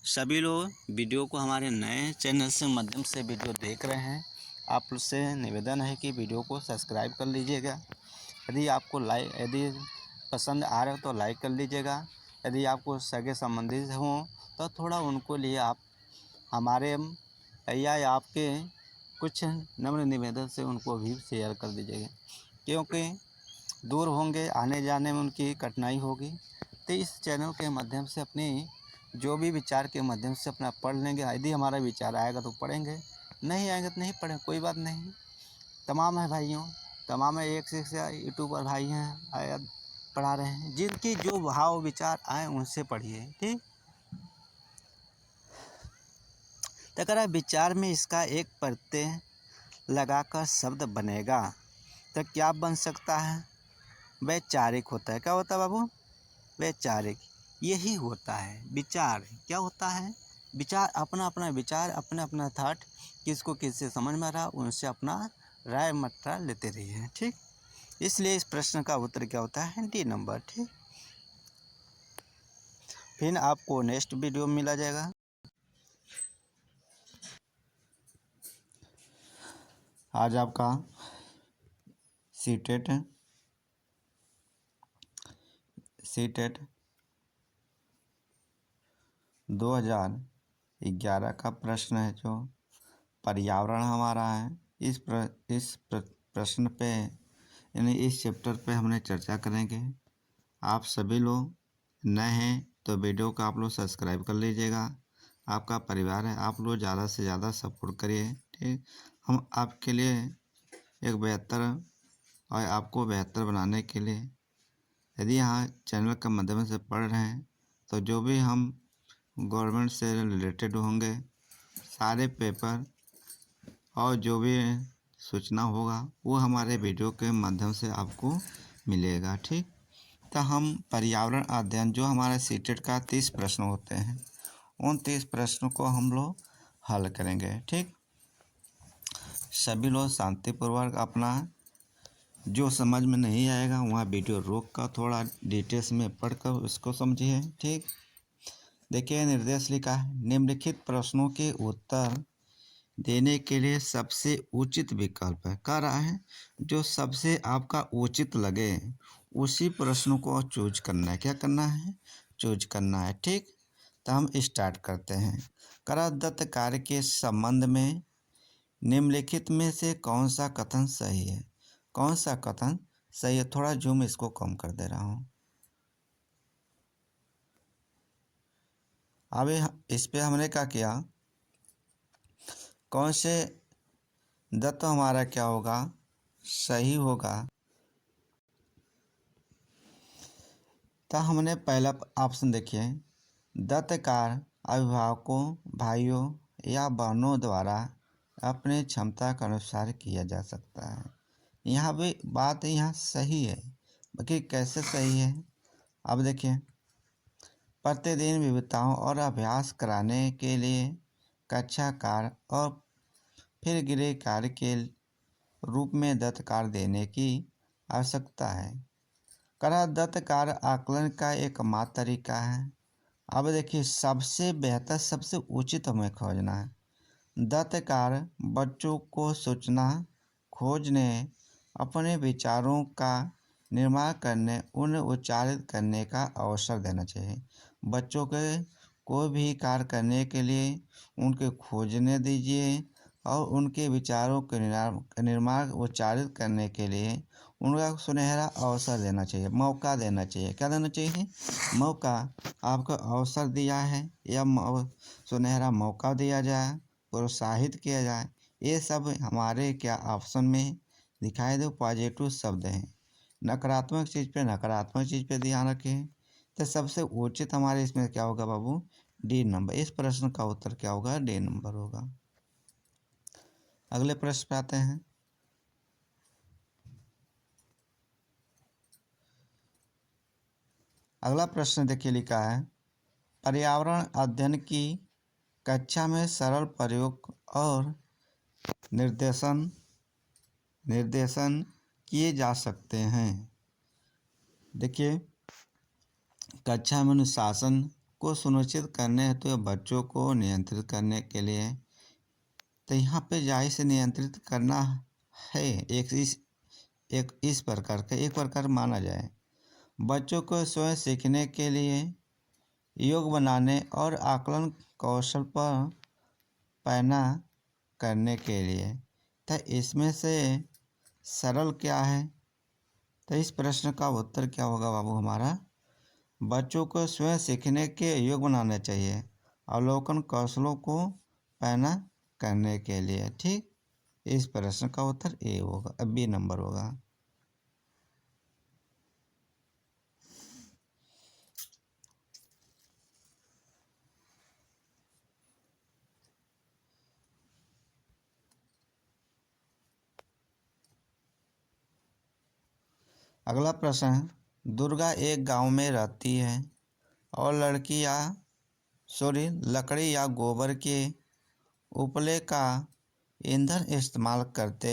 सभी लोग वीडियो को हमारे नए चैनल से माध्यम से वीडियो देख रहे हैं, आप से निवेदन है कि वीडियो को सब्सक्राइब कर लीजिएगा। यदि आपको यदि पसंद आ रहा हो तो लाइक कर लीजिएगा। यदि आपको सगे संबंधित हों तो थोड़ा उनको लिए आप हमारे या आपके कुछ नम्र निवेदन से उनको भी शेयर कर दीजिएगा, क्योंकि दूर होंगे, आने जाने में उनकी कठिनाई होगी। तो इस चैनल के माध्यम से अपनी जो भी विचार के माध्यम से अपना पढ़ लेंगे। यदि हमारा विचार आएगा तो पढ़ेंगे, नहीं आएगा तो नहीं पढ़ें, कोई बात नहीं। तमाम है भाइयों, तमाम है, एक से यूट्यूबर भाई हैं आया पढ़ा रहे हैं, जिनकी जो भाव विचार आए उनसे पढ़िए। ठीक, तो अगर विचार में इसका एक प्रत्यय लगाकर शब्द बनेगा तो क्या बन सकता है? वैचारिक होता है। क्या होता है बाबू? वैचारिक, यही होता है विचार। क्या होता है? विचार, अपना अपना विचार, अपना अपना थॉट, किसको किससे समझ में आ रहा उनसे अपना राय मशवरा लेते रहिए। ठीक, इसलिए इस प्रश्न का उत्तर क्या होता है? D number. ठीक, फिर आपको नेक्स्ट वीडियो मिला जाएगा। आज आपका सीटेट 2011 का प्रश्न है, जो पर्यावरण हमारा है। इस प्रश्न पे यानी इस चैप्टर पे हमने चर्चा करेंगे। आप सभी लोग नए हैं तो वीडियो को आप लोग सब्सक्राइब कर लीजिएगा। आपका परिवार है, आप लोग ज़्यादा से ज़्यादा सपोर्ट करिए। ठीक, हम आपके लिए एक बेहतर और आपको बेहतर बनाने के लिए यदि यहाँ चैनल के माध्यम से पढ़ रहे हैं तो जो भी हम गवर्नमेंट से रिलेटेड होंगे सारे पेपर और जो भी सूचना होगा वो हमारे वीडियो के माध्यम से आपको मिलेगा। ठीक, तो हम पर्यावरण अध्ययन, जो हमारा सीटेट का 30 प्रश्न होते हैं, उन 30 प्रश्नों को हम लोग हल करेंगे। ठीक, सभी लोग शांतिपूर्वक अपना जो समझ में नहीं आएगा वहाँ वीडियो रोक कर थोड़ा डिटेल्स में पढ़कर उसको समझिए। ठीक, देखिए निर्देश लिखा है, निम्नलिखित प्रश्नों के उत्तर देने के लिए सबसे उचित विकल्प है। कह रहा है जो सबसे आपका उचित लगे उसी प्रश्न को चूज करना है। क्या करना है? चूज करना है। ठीक, तो हम स्टार्ट करते हैं। करादत्त कार्य के संबंध में निम्नलिखित में से कौन सा कथन सही है? कौन सा कथन सही है? थोड़ा जूम इसको कम कर दे रहा हूँ। अब इस पे हमने क्या किया, कौन से दत्त हमारा क्या होगा? सही होगा। तो हमने पहला ऑप्शन देखिए, दत्त कार्य अभिभावकों, भाइयों या बहनों द्वारा अपने क्षमता के अनुसार किया जा सकता है। यहाँ भी बात यहाँ सही है, बाकी कैसे सही है? अब देखिए, प्रतिदिन विविधताओं और अभ्यास कराने के लिए कक्षा कार्य और फिर गृह कार्य के रूप में दत्त कार्य देने की आवश्यकता है। दत्त कार्य आकलन का एकमात्र तरीका है। अब देखिए, सबसे बेहतर सबसे उचित हमें खोजना है। दत्त कार्य बच्चों को सूचना खोजने, अपने विचारों का निर्माण करने, उन्हें उच्चारित करने का अवसर देना चाहिए। बच्चों के कोई भी कार्य करने के लिए उनके खोजने दीजिए और उनके विचारों के निर्माण उच्चारित करने के लिए उनका सुनहरा अवसर देना चाहिए, मौका देना चाहिए। क्या देना चाहिए? मौका। आपको अवसर दिया है या सुनहरा मौका दिया जाए, प्रोत्साहित किया जाए। ये सब हमारे क्या ऑप्शन में दिखाई दे पॉजिटिव शब्द हैं। नकारात्मक चीज़ पे नकारात्मक चीज़ पे ध्यान रखें। तो सबसे उचित हमारे इसमें क्या होगा बाबू? D number. इस प्रश्न का उत्तर क्या होगा? डी नंबर होगा। अगले प्रश्न पे आते हैं। अगला प्रश्न देखिए, लिखा है पर्यावरण अध्ययन की कक्षा में सरल प्रयोग और निर्देशन किए जा सकते हैं। देखिए, कक्षा में अनुशासन को सुनिश्चित करने हेतु बच्चों को नियंत्रित करने के लिए, तो यहाँ पे जाहिर से नियंत्रित करना है। एक इस प्रकार माना जाए, बच्चों को स्वयं सीखने के लिए, योग बनाने और आकलन कौशल पर पैना करने के लिए। तो इसमें से सरल क्या है? तो इस प्रश्न का उत्तर क्या होगा बाबू हमारा? बच्चों को स्वयं सीखने के योग बनाना चाहिए, अवलोकन कौशलों को पैना करने के लिए। ठीक, इस प्रश्न का उत्तर ए होगा, बी नंबर होगा। अगला प्रश्न है, दुर्गा एक गांव में रहती है और लकड़ी या गोबर के उपले का ईंधन इस्तेमाल करते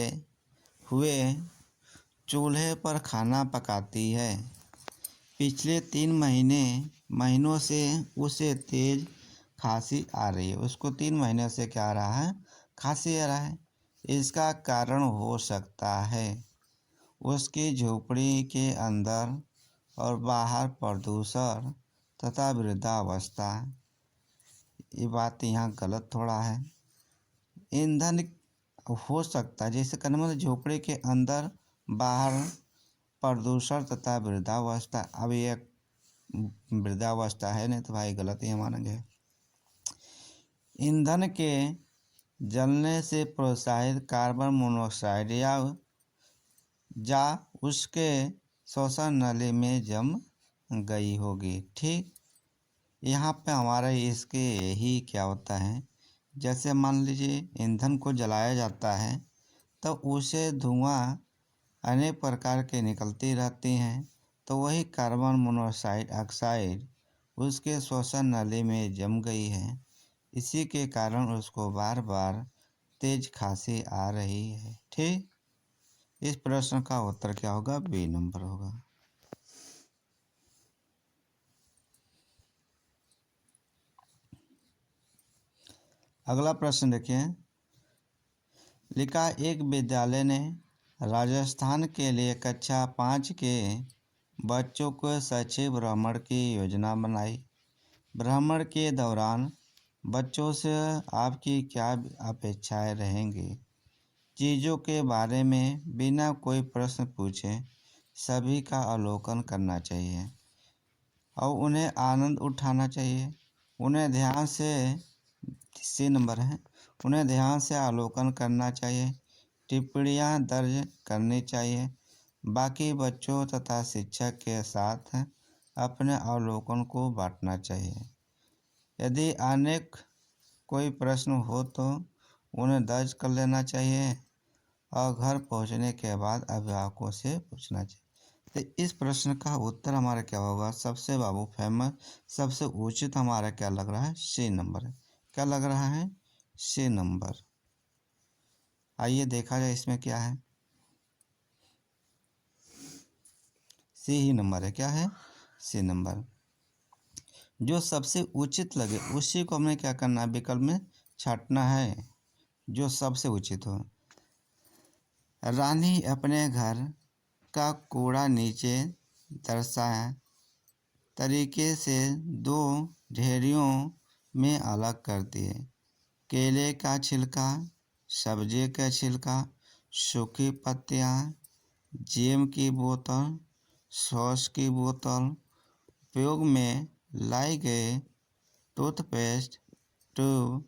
हुए चूल्हे पर खाना पकाती है। पिछले 3 महीनों से उसे तेज खांसी आ रही है। उसको 3 महीने से क्या आ रहा है? खांसी आ रहा है। इसका कारण हो सकता है उसकी झोपड़ी के अंदर और बाहर प्रदूषण तथा वृद्धावस्था। ये बात यहाँ गलत थोड़ा है। ईंधन हो सकता है, जैसे करने मतलब झोपड़ी के अंदर बाहर प्रदूषण तथा वृद्धावस्था। अब ये वृद्धावस्था है नहीं तो भाई गलत ही मानेंगे। ईंधन के जलने से प्रोत्साहित कार्बन मोनोऑक्साइड या उसके श्वसन नली में जम गई होगी। ठीक, यहाँ पे हमारा इसके यही क्या होता है, जैसे मान लीजिए ईंधन को जलाया जाता है तो उसे धुआं अनेक प्रकार के निकलती रहती हैं, तो वही कार्बन मोनोऑक्साइड उसके श्वसन नली में जम गई है। इसी के कारण उसको बार बार तेज खांसी आ रही है। ठीक, इस प्रश्न का उत्तर क्या होगा? बी नंबर होगा। अगला प्रश्न देखिए, लिखा, एक विद्यालय ने राजस्थान के लिए कक्षा 5 के बच्चों को शैक्षिक भ्रमण की योजना बनाई। भ्रमण के दौरान बच्चों से आपकी क्या अपेक्षाएं रहेंगी? चीज़ों के बारे में बिना कोई प्रश्न पूछे सभी का अवलोकन करना चाहिए और उन्हें आनंद उठाना चाहिए। उन्हें ध्यान से सी नंबर है, उन्हें ध्यान से अवलोकन करना चाहिए। टिप्पणियाँ दर्ज करनी चाहिए। बाकी बच्चों तथा शिक्षक के साथ अपने अवलोकन को बांटना चाहिए। यदि अनेक कोई प्रश्न हो तो उन्हें दर्ज कर लेना चाहिए और घर पहुंचने के बाद अभिभावकों से पूछना चाहिए। तो इस प्रश्न का उत्तर हमारा क्या होगा? सबसे बाबू फेमस, सबसे उचित हमारा क्या लग रहा है? C number. क्या लग रहा है? C number. आइए देखा जाए इसमें क्या है। सी ही नंबर है। क्या है? C number. जो सबसे उचित लगे उसी को हमें क्या करना है? विकल्प में छांटना है जो सबसे उचित हो। रानी अपने घर का कूड़ा नीचे दर्शाए तरीके से 2 ढेरियों में अलग करती है। केले का छिलका, सब्जी का छिलका, सूखी पत्तियाँ, जैम की बोतल, सॉस की बोतल, उपयोग में लाए गए टूथपेस्ट ट्यूब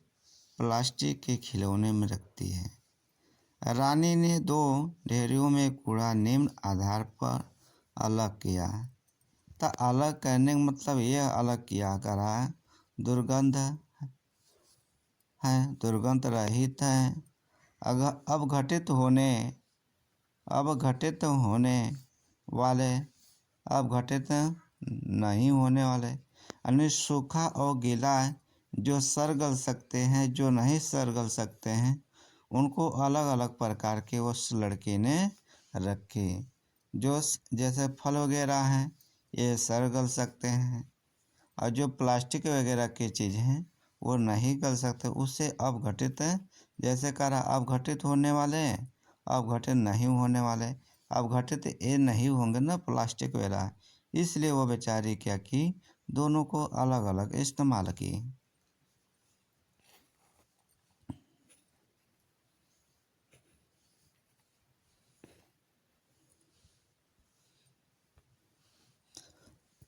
प्लास्टिक के खिलौने में रखती है। रानी ने 2 ढेरियों में कूड़ा निम्न आधार पर अलग किया। तो अलग करने का मतलब यह अलग किया करा है। दुर्गंध है, दुर्गंध रहित है। अब घटित होने वाले, अब घटित नहीं होने वाले, यानी सूखा और गीला जो सड़ गल सकते हैं, जो नहीं सड़ गल सकते हैं, उनको अलग अलग प्रकार के उस लड़की ने रखे। जो जैसे फल वगैरह हैं ये सड़ गल सकते हैं और जो प्लास्टिक वगैरह की चीज़ हैं वो नहीं गल सकते। उससे अवघटित जैसे करा अवघटित होने वाले, अवघटित नहीं होने वाले। अवघटित ये नहीं होंगे ना प्लास्टिक वगैरह, इसलिए वो बेचारी क्या की, दोनों को अलग अलग इस्तेमाल की।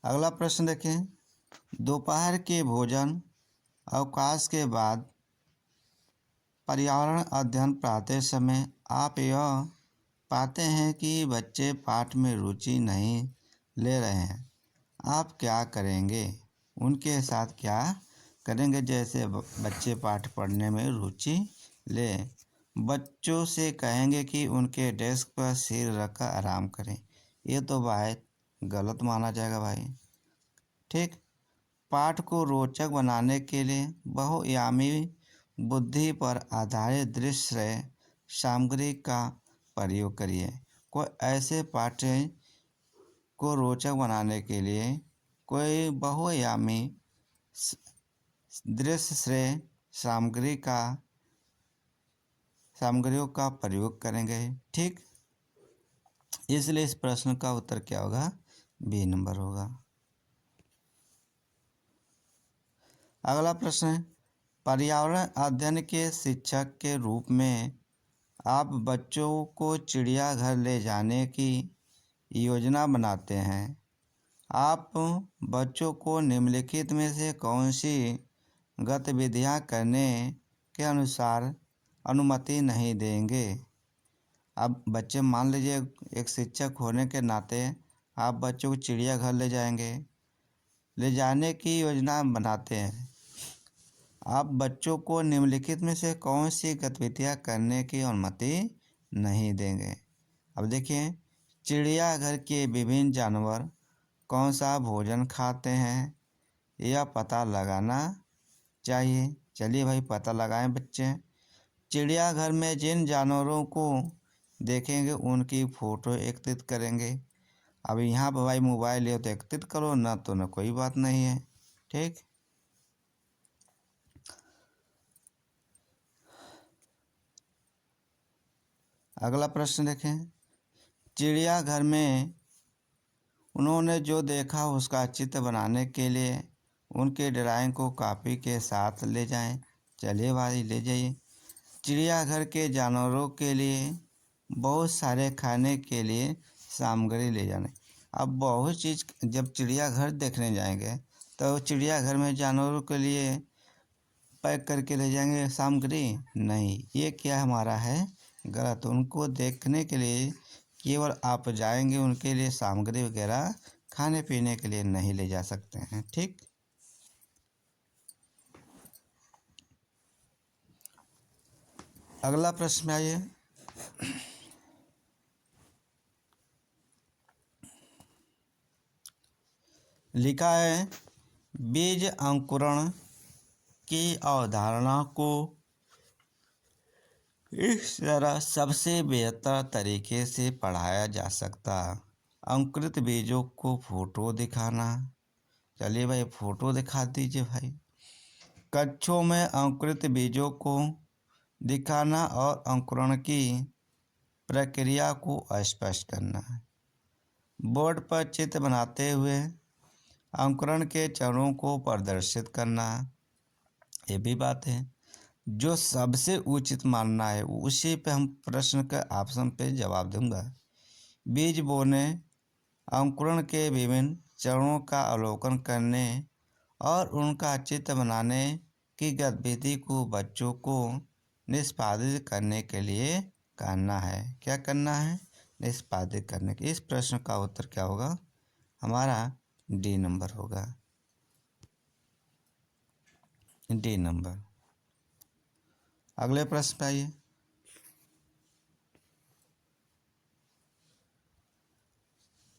अगला प्रश्न देखें। दोपहर के भोजन अवकाश के बाद पर्यावरण अध्ययन पढ़ाते समय आप यह पाते हैं कि बच्चे पाठ में रुचि नहीं ले रहे हैं। आप क्या करेंगे? उनके साथ क्या करेंगे? जैसे बच्चे पाठ पढ़ने में रुचि ले, बच्चों से कहेंगे कि उनके डेस्क पर सिर रखकर आराम करें। ये तो बात गलत माना जाएगा भाई। ठीक। पाठ को रोचक बनाने के लिए बहुआयामी बुद्धि पर आधारित दृश्य सामग्री का प्रयोग करिए। कोई ऐसे पाठ्य को रोचक बनाने के लिए कोई बहुआयामी दृश्य सामग्रियों का प्रयोग करेंगे। ठीक। इसलिए इस प्रश्न का उत्तर क्या होगा? बी नंबर होगा। अगला प्रश्न है, पर्यावरण अध्ययन के शिक्षक के रूप में आप बच्चों को चिड़ियाघर ले जाने की योजना बनाते हैं। आप बच्चों को निम्नलिखित में से कौन सी गतिविधियां करने के अनुसार अनुमति नहीं देंगे? अब बच्चे, मान लीजिए एक शिक्षक होने के नाते आप बच्चों को चिड़ियाघर ले जाएंगे, ले जाने की योजना बनाते हैं। आप बच्चों को निम्नलिखित में से कौन सी गतिविधियां करने की अनुमति नहीं देंगे? अब देखिए, चिड़ियाघर के विभिन्न जानवर कौन सा भोजन खाते हैं यह पता लगाना चाहिए। चलिए भाई पता लगाएं बच्चे। चिड़ियाघर में जिन जानवरों को देखेंगे उनकी फ़ोटो एकत्रित करेंगे। अब यहाँ पर भाई मोबाइल है तो एकत्रित करो, ना तो ना कोई बात नहीं है। ठीक। अगला प्रश्न देखें। चिड़ियाघर में उन्होंने जो देखा उसका चित्र बनाने के लिए उनके ड्राइंग को कॉपी के साथ ले जाएं। चलिए भाई ले जाइए। चिड़ियाघर के जानवरों के लिए बहुत सारे खाने के लिए सामग्री ले जाने। अब बहुत चीज़ जब चिड़ियाघर देखने जाएंगे तो चिड़ियाघर में जानवरों के लिए पैक करके ले जाएंगे सामग्री? नहीं, ये क्या हमारा है गलत। उनको देखने के लिए केवल आप जाएंगे, उनके लिए सामग्री वगैरह खाने पीने के लिए नहीं ले जा सकते हैं। ठीक। अगला प्रश्न आइए। लिखा है बीज अंकुरण की अवधारणा को इस तरह सबसे बेहतर तरीके से पढ़ाया जा सकता। अंकुरित बीजों को फोटो दिखाना। चलिए भाई फोटो दिखा दीजिए भाई। कक्षों में अंकुरित बीजों को दिखाना और अंकुरण की प्रक्रिया को स्पष्ट करना। बोर्ड पर चित्र बनाते हुए अंकुरण के चरणों को प्रदर्शित करना। ये भी बात है। जो सबसे उचित मानना है उसी पे हम प्रश्न के ऑप्शन पे जवाब दूंगा। बीज बोने, अंकुरण के विभिन्न चरणों का अवलोकन करने और उनका चित्र बनाने की गतिविधि को बच्चों को निष्पादित करने के लिए करना है। क्या करना है? निष्पादित करने के। इस प्रश्न का उत्तर क्या होगा? हमारा डी नंबर होगा। D number. अगले प्रश्न पे आइए।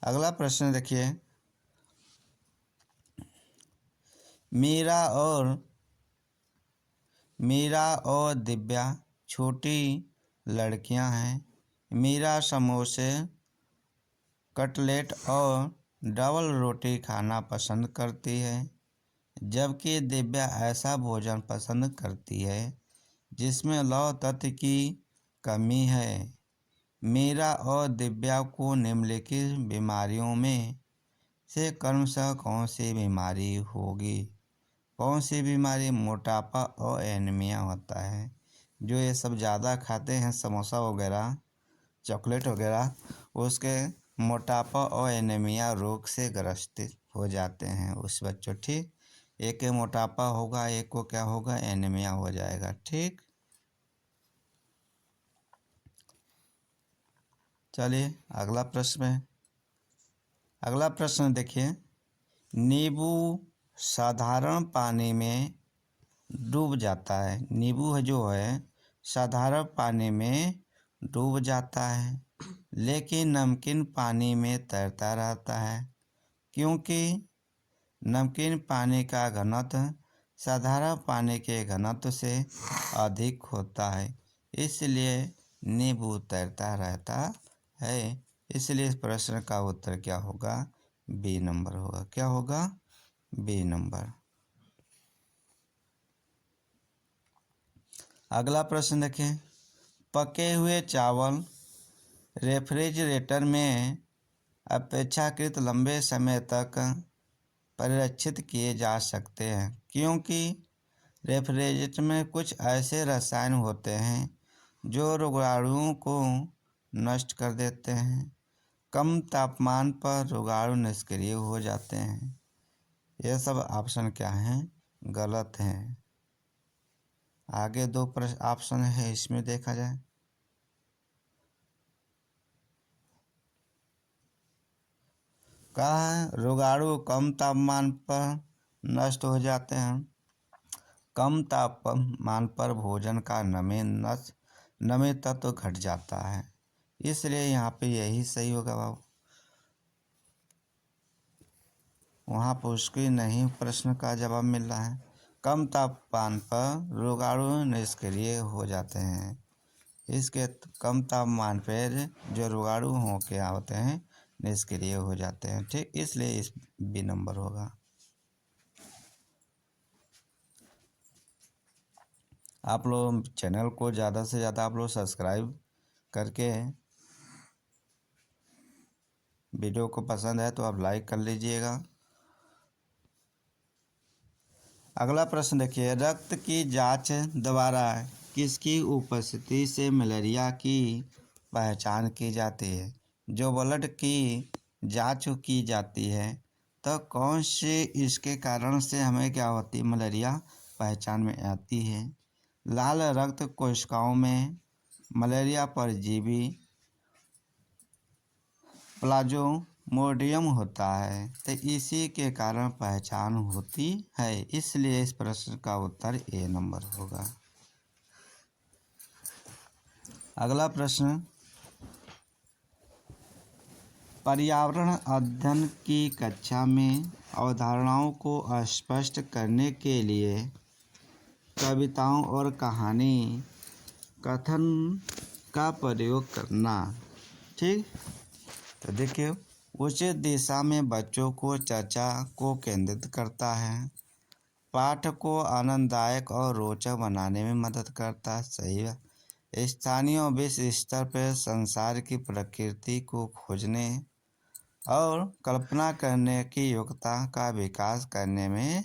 अगला प्रश्न देखिए। मीरा और दिव्या छोटी लड़कियां हैं। मीरा समोसे, कटलेट और डबल रोटी खाना पसंद करती है, जबकि दिव्या ऐसा भोजन पसंद करती है जिसमें लौह तत्व की कमी है। मीरा और दिव्या को निम्नलिखित बीमारियों में से क्रमशः कौन सी बीमारी होगी? कौन सी बीमारी? मोटापा और एनीमिया होता है। जो ये सब ज़्यादा खाते हैं समोसा वगैरह, चॉकलेट वगैरह, उसके मोटापा और एनीमिया रोग से ग्रसित हो जाते हैं उस बच्चों। ठीक। एक के मोटापा होगा, एक को क्या होगा? एनीमिया हो जाएगा। ठीक। चलिए अगला प्रश्न है। अगला प्रश्न देखिए। नींबू साधारण पानी में डूब जाता है। नींबू जो है साधारण पानी में डूब जाता है, लेकिन नमकीन पानी में तैरता रहता है, क्योंकि नमकीन पानी का घनत्व साधारण पानी के घनत्व से अधिक होता है, इसलिए नींबू तैरता रहता है। इसलिए इस प्रश्न का उत्तर क्या होगा? बी नंबर होगा। क्या होगा? B number. अगला प्रश्न देखें। पके हुए चावल रेफ्रिजरेटर में अपेक्षाकृत लंबे समय तक परिरक्षित किए जा सकते हैं, क्योंकि रेफ्रिजरेटर में कुछ ऐसे रसायन होते हैं जो रोगाणुओं को नष्ट कर देते हैं। कम तापमान पर रोगाणु निष्क्रिय हो जाते हैं। ये सब ऑप्शन क्या हैं? गलत हैं। आगे दो ऑप्शन है, इसमें देखा जाए। कहा है रोगाणु कम तापमान पर नष्ट हो जाते हैं। कम तापमान पर भोजन का नमी तत्व घट जाता है, इसलिए यहाँ पे यही सही होगा बाबू। वहाँ पर उसके नहीं प्रश्न का जवाब मिल रहा है। कम तापमान पर रोगाणु निष्क्रिय हो जाते हैं। इसके कम तापमान पर जो रोगाणु हो क्या होते हैं? निष्क्रिय हो जाते हैं। ठीक। इसलिए इस बी नंबर होगा। आप लोग चैनल को ज़्यादा से ज़्यादा आप लोग सब्सक्राइब करके वीडियो को पसंद है तो आप लाइक कर लीजिएगा। अगला प्रश्न देखिए, रक्त की जांच द्वारा किसकी उपस्थिति से मलेरिया की पहचान की जाती है? जो ब्लड की जांच की जाती है तो कौन से इसके कारण से हमें क्या होती है, मलेरिया पहचान में आती है? लाल रक्त कोशिकाओं में मलेरिया परजीवी प्लाज्मोडियम होता है तो इसी के कारण पहचान होती है, इसलिए इस प्रश्न का उत्तर ए नंबर होगा। अगला प्रश्न, पर्यावरण अध्ययन की कक्षा में अवधारणाओं को स्पष्ट करने के लिए कविताओं और कहानी कथन का प्रयोग करना। ठीक, तो देखिए, उचित दिशा में बच्चों को चर्चा को केंद्रित करता है, पाठ को आनंददायक और रोचक बनाने में मदद करता है। सही है। स्थानीय और विश्व स्तर पर संसार की प्रकृति को खोजने और कल्पना करने की योग्यता का विकास करने में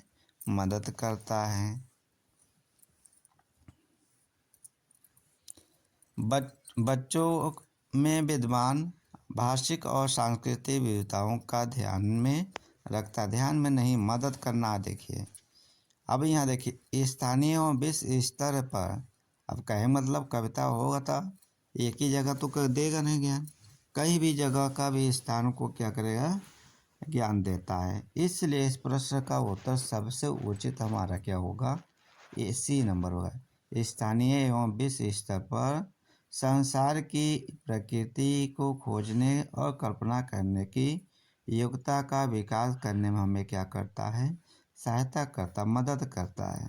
मदद करता है। बच्चों में विद्वान भाषिक और सांस्कृतिक विविधताओं का ध्यान में रखता, ध्यान में नहीं, मदद करना। देखिए, अब यहाँ देखिए, स्थानीय और विश्व स्तर पर, अब कहे मतलब कविता होगा तो एक ही जगह तो देगा नहीं ज्ञान, कहीं भी जगह का भी स्थान को क्या करेगा, ज्ञान देता है। इसलिए इस प्रश्न का उत्तर सबसे उचित हमारा क्या होगा, ए सी नंबर होगा। स्थानीय एवं विश्व स्तर पर संसार की प्रकृति को खोजने और कल्पना करने की योग्यता का विकास करने में हमें क्या करता है, सहायता करता, मदद करता है।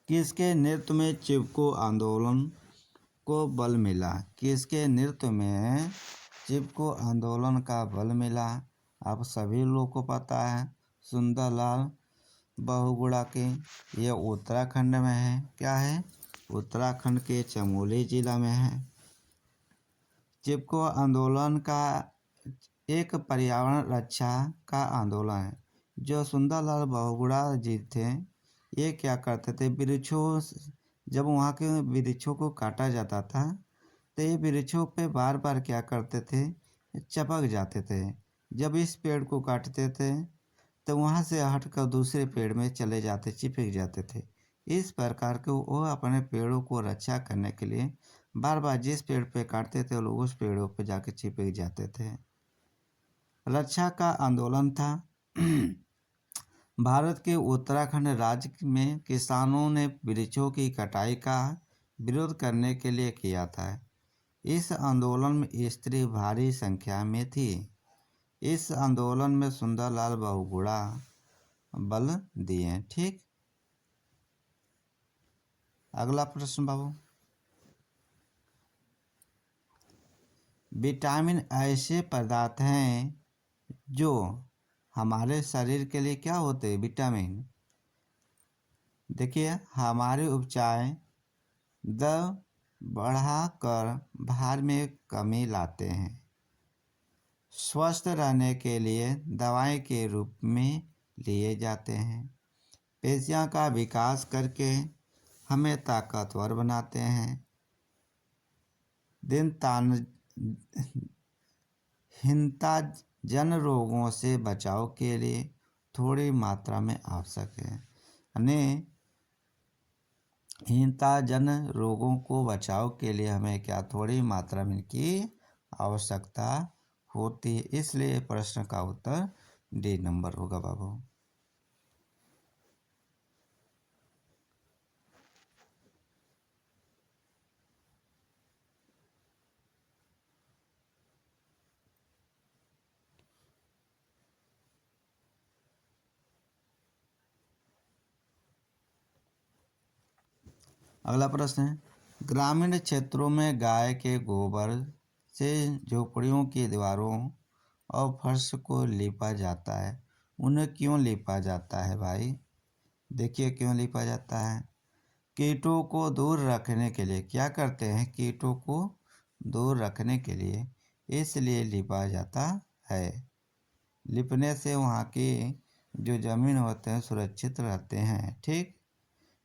किसके नेतृत्व में चिपको आंदोलन को बल मिला? किसके नेतृत्व में चिपको आंदोलन का बल मिला? आप सभी लोगों को पता है, सुंदरलाल बहुगुणा के, ये उत्तराखंड में है। क्या है? उत्तराखंड के चमोली जिला में है। चिपको आंदोलन का एक पर्यावरण रक्षा का आंदोलन है। जो सुंदरलाल बहुगुणा जी थे, ये क्या करते थे, वृक्षों, जब वहाँ के वृक्षों को काटा जाता था तो ये वृक्षों पे बार बार क्या करते थे, चिपक जाते थे। जब इस पेड़ को काटते थे तो वहाँ से हटकर दूसरे पेड़ में चले जाते, चिपक जाते थे। इस प्रकार के वो अपने पेड़ों को रक्षा करने के लिए बार बार जिस पेड़ पे काटते थे वो लोग उस पेड़ों पे जाके चिपक जाते थे। रक्षा का आंदोलन था। भारत के उत्तराखंड राज्य में किसानों ने वृक्षों की कटाई का विरोध करने के लिए किया था। इस आंदोलन में स्त्री भारी संख्या में थी। इस आंदोलन में सुंदरलाल बहुगुणा बल दिए। ठीक, अगला प्रश्न बाबू, विटामिन ऐसे पदार्थ हैं जो हमारे शरीर के लिए क्या होते हैं, विटामिन। देखिए, हमारे उपचार दर बढ़ाकर भार में कमी लाते हैं, स्वस्थ रहने के लिए दवाई के रूप में लिए जाते हैं, पेशियाँ का विकास करके हमें ताकतवर बनाते हैं, हीनता जन रोगों से बचाव के लिए थोड़ी मात्रा में आवश्यक है। यानी हीनता जन रोगों को बचाव के लिए हमें क्या, थोड़ी मात्रा में की आवश्यकता होती है। इसलिए प्रश्न का उत्तर डी नंबर होगा बाबू। अगला प्रश्न है, ग्रामीण क्षेत्रों में गाय के गोबर से झोपड़ियों की दीवारों और फर्श को लीपा जाता है। उन्हें क्यों लीपा जाता है भाई? देखिए, क्यों लीपा जाता है। कीटों को दूर रखने के लिए क्या करते हैं? कीटों को दूर रखने के लिए इसलिए लिपा जाता है। लिपने से वहाँ की जो ज़मीन होते हैं सुरक्षित रहते हैं। ठीक,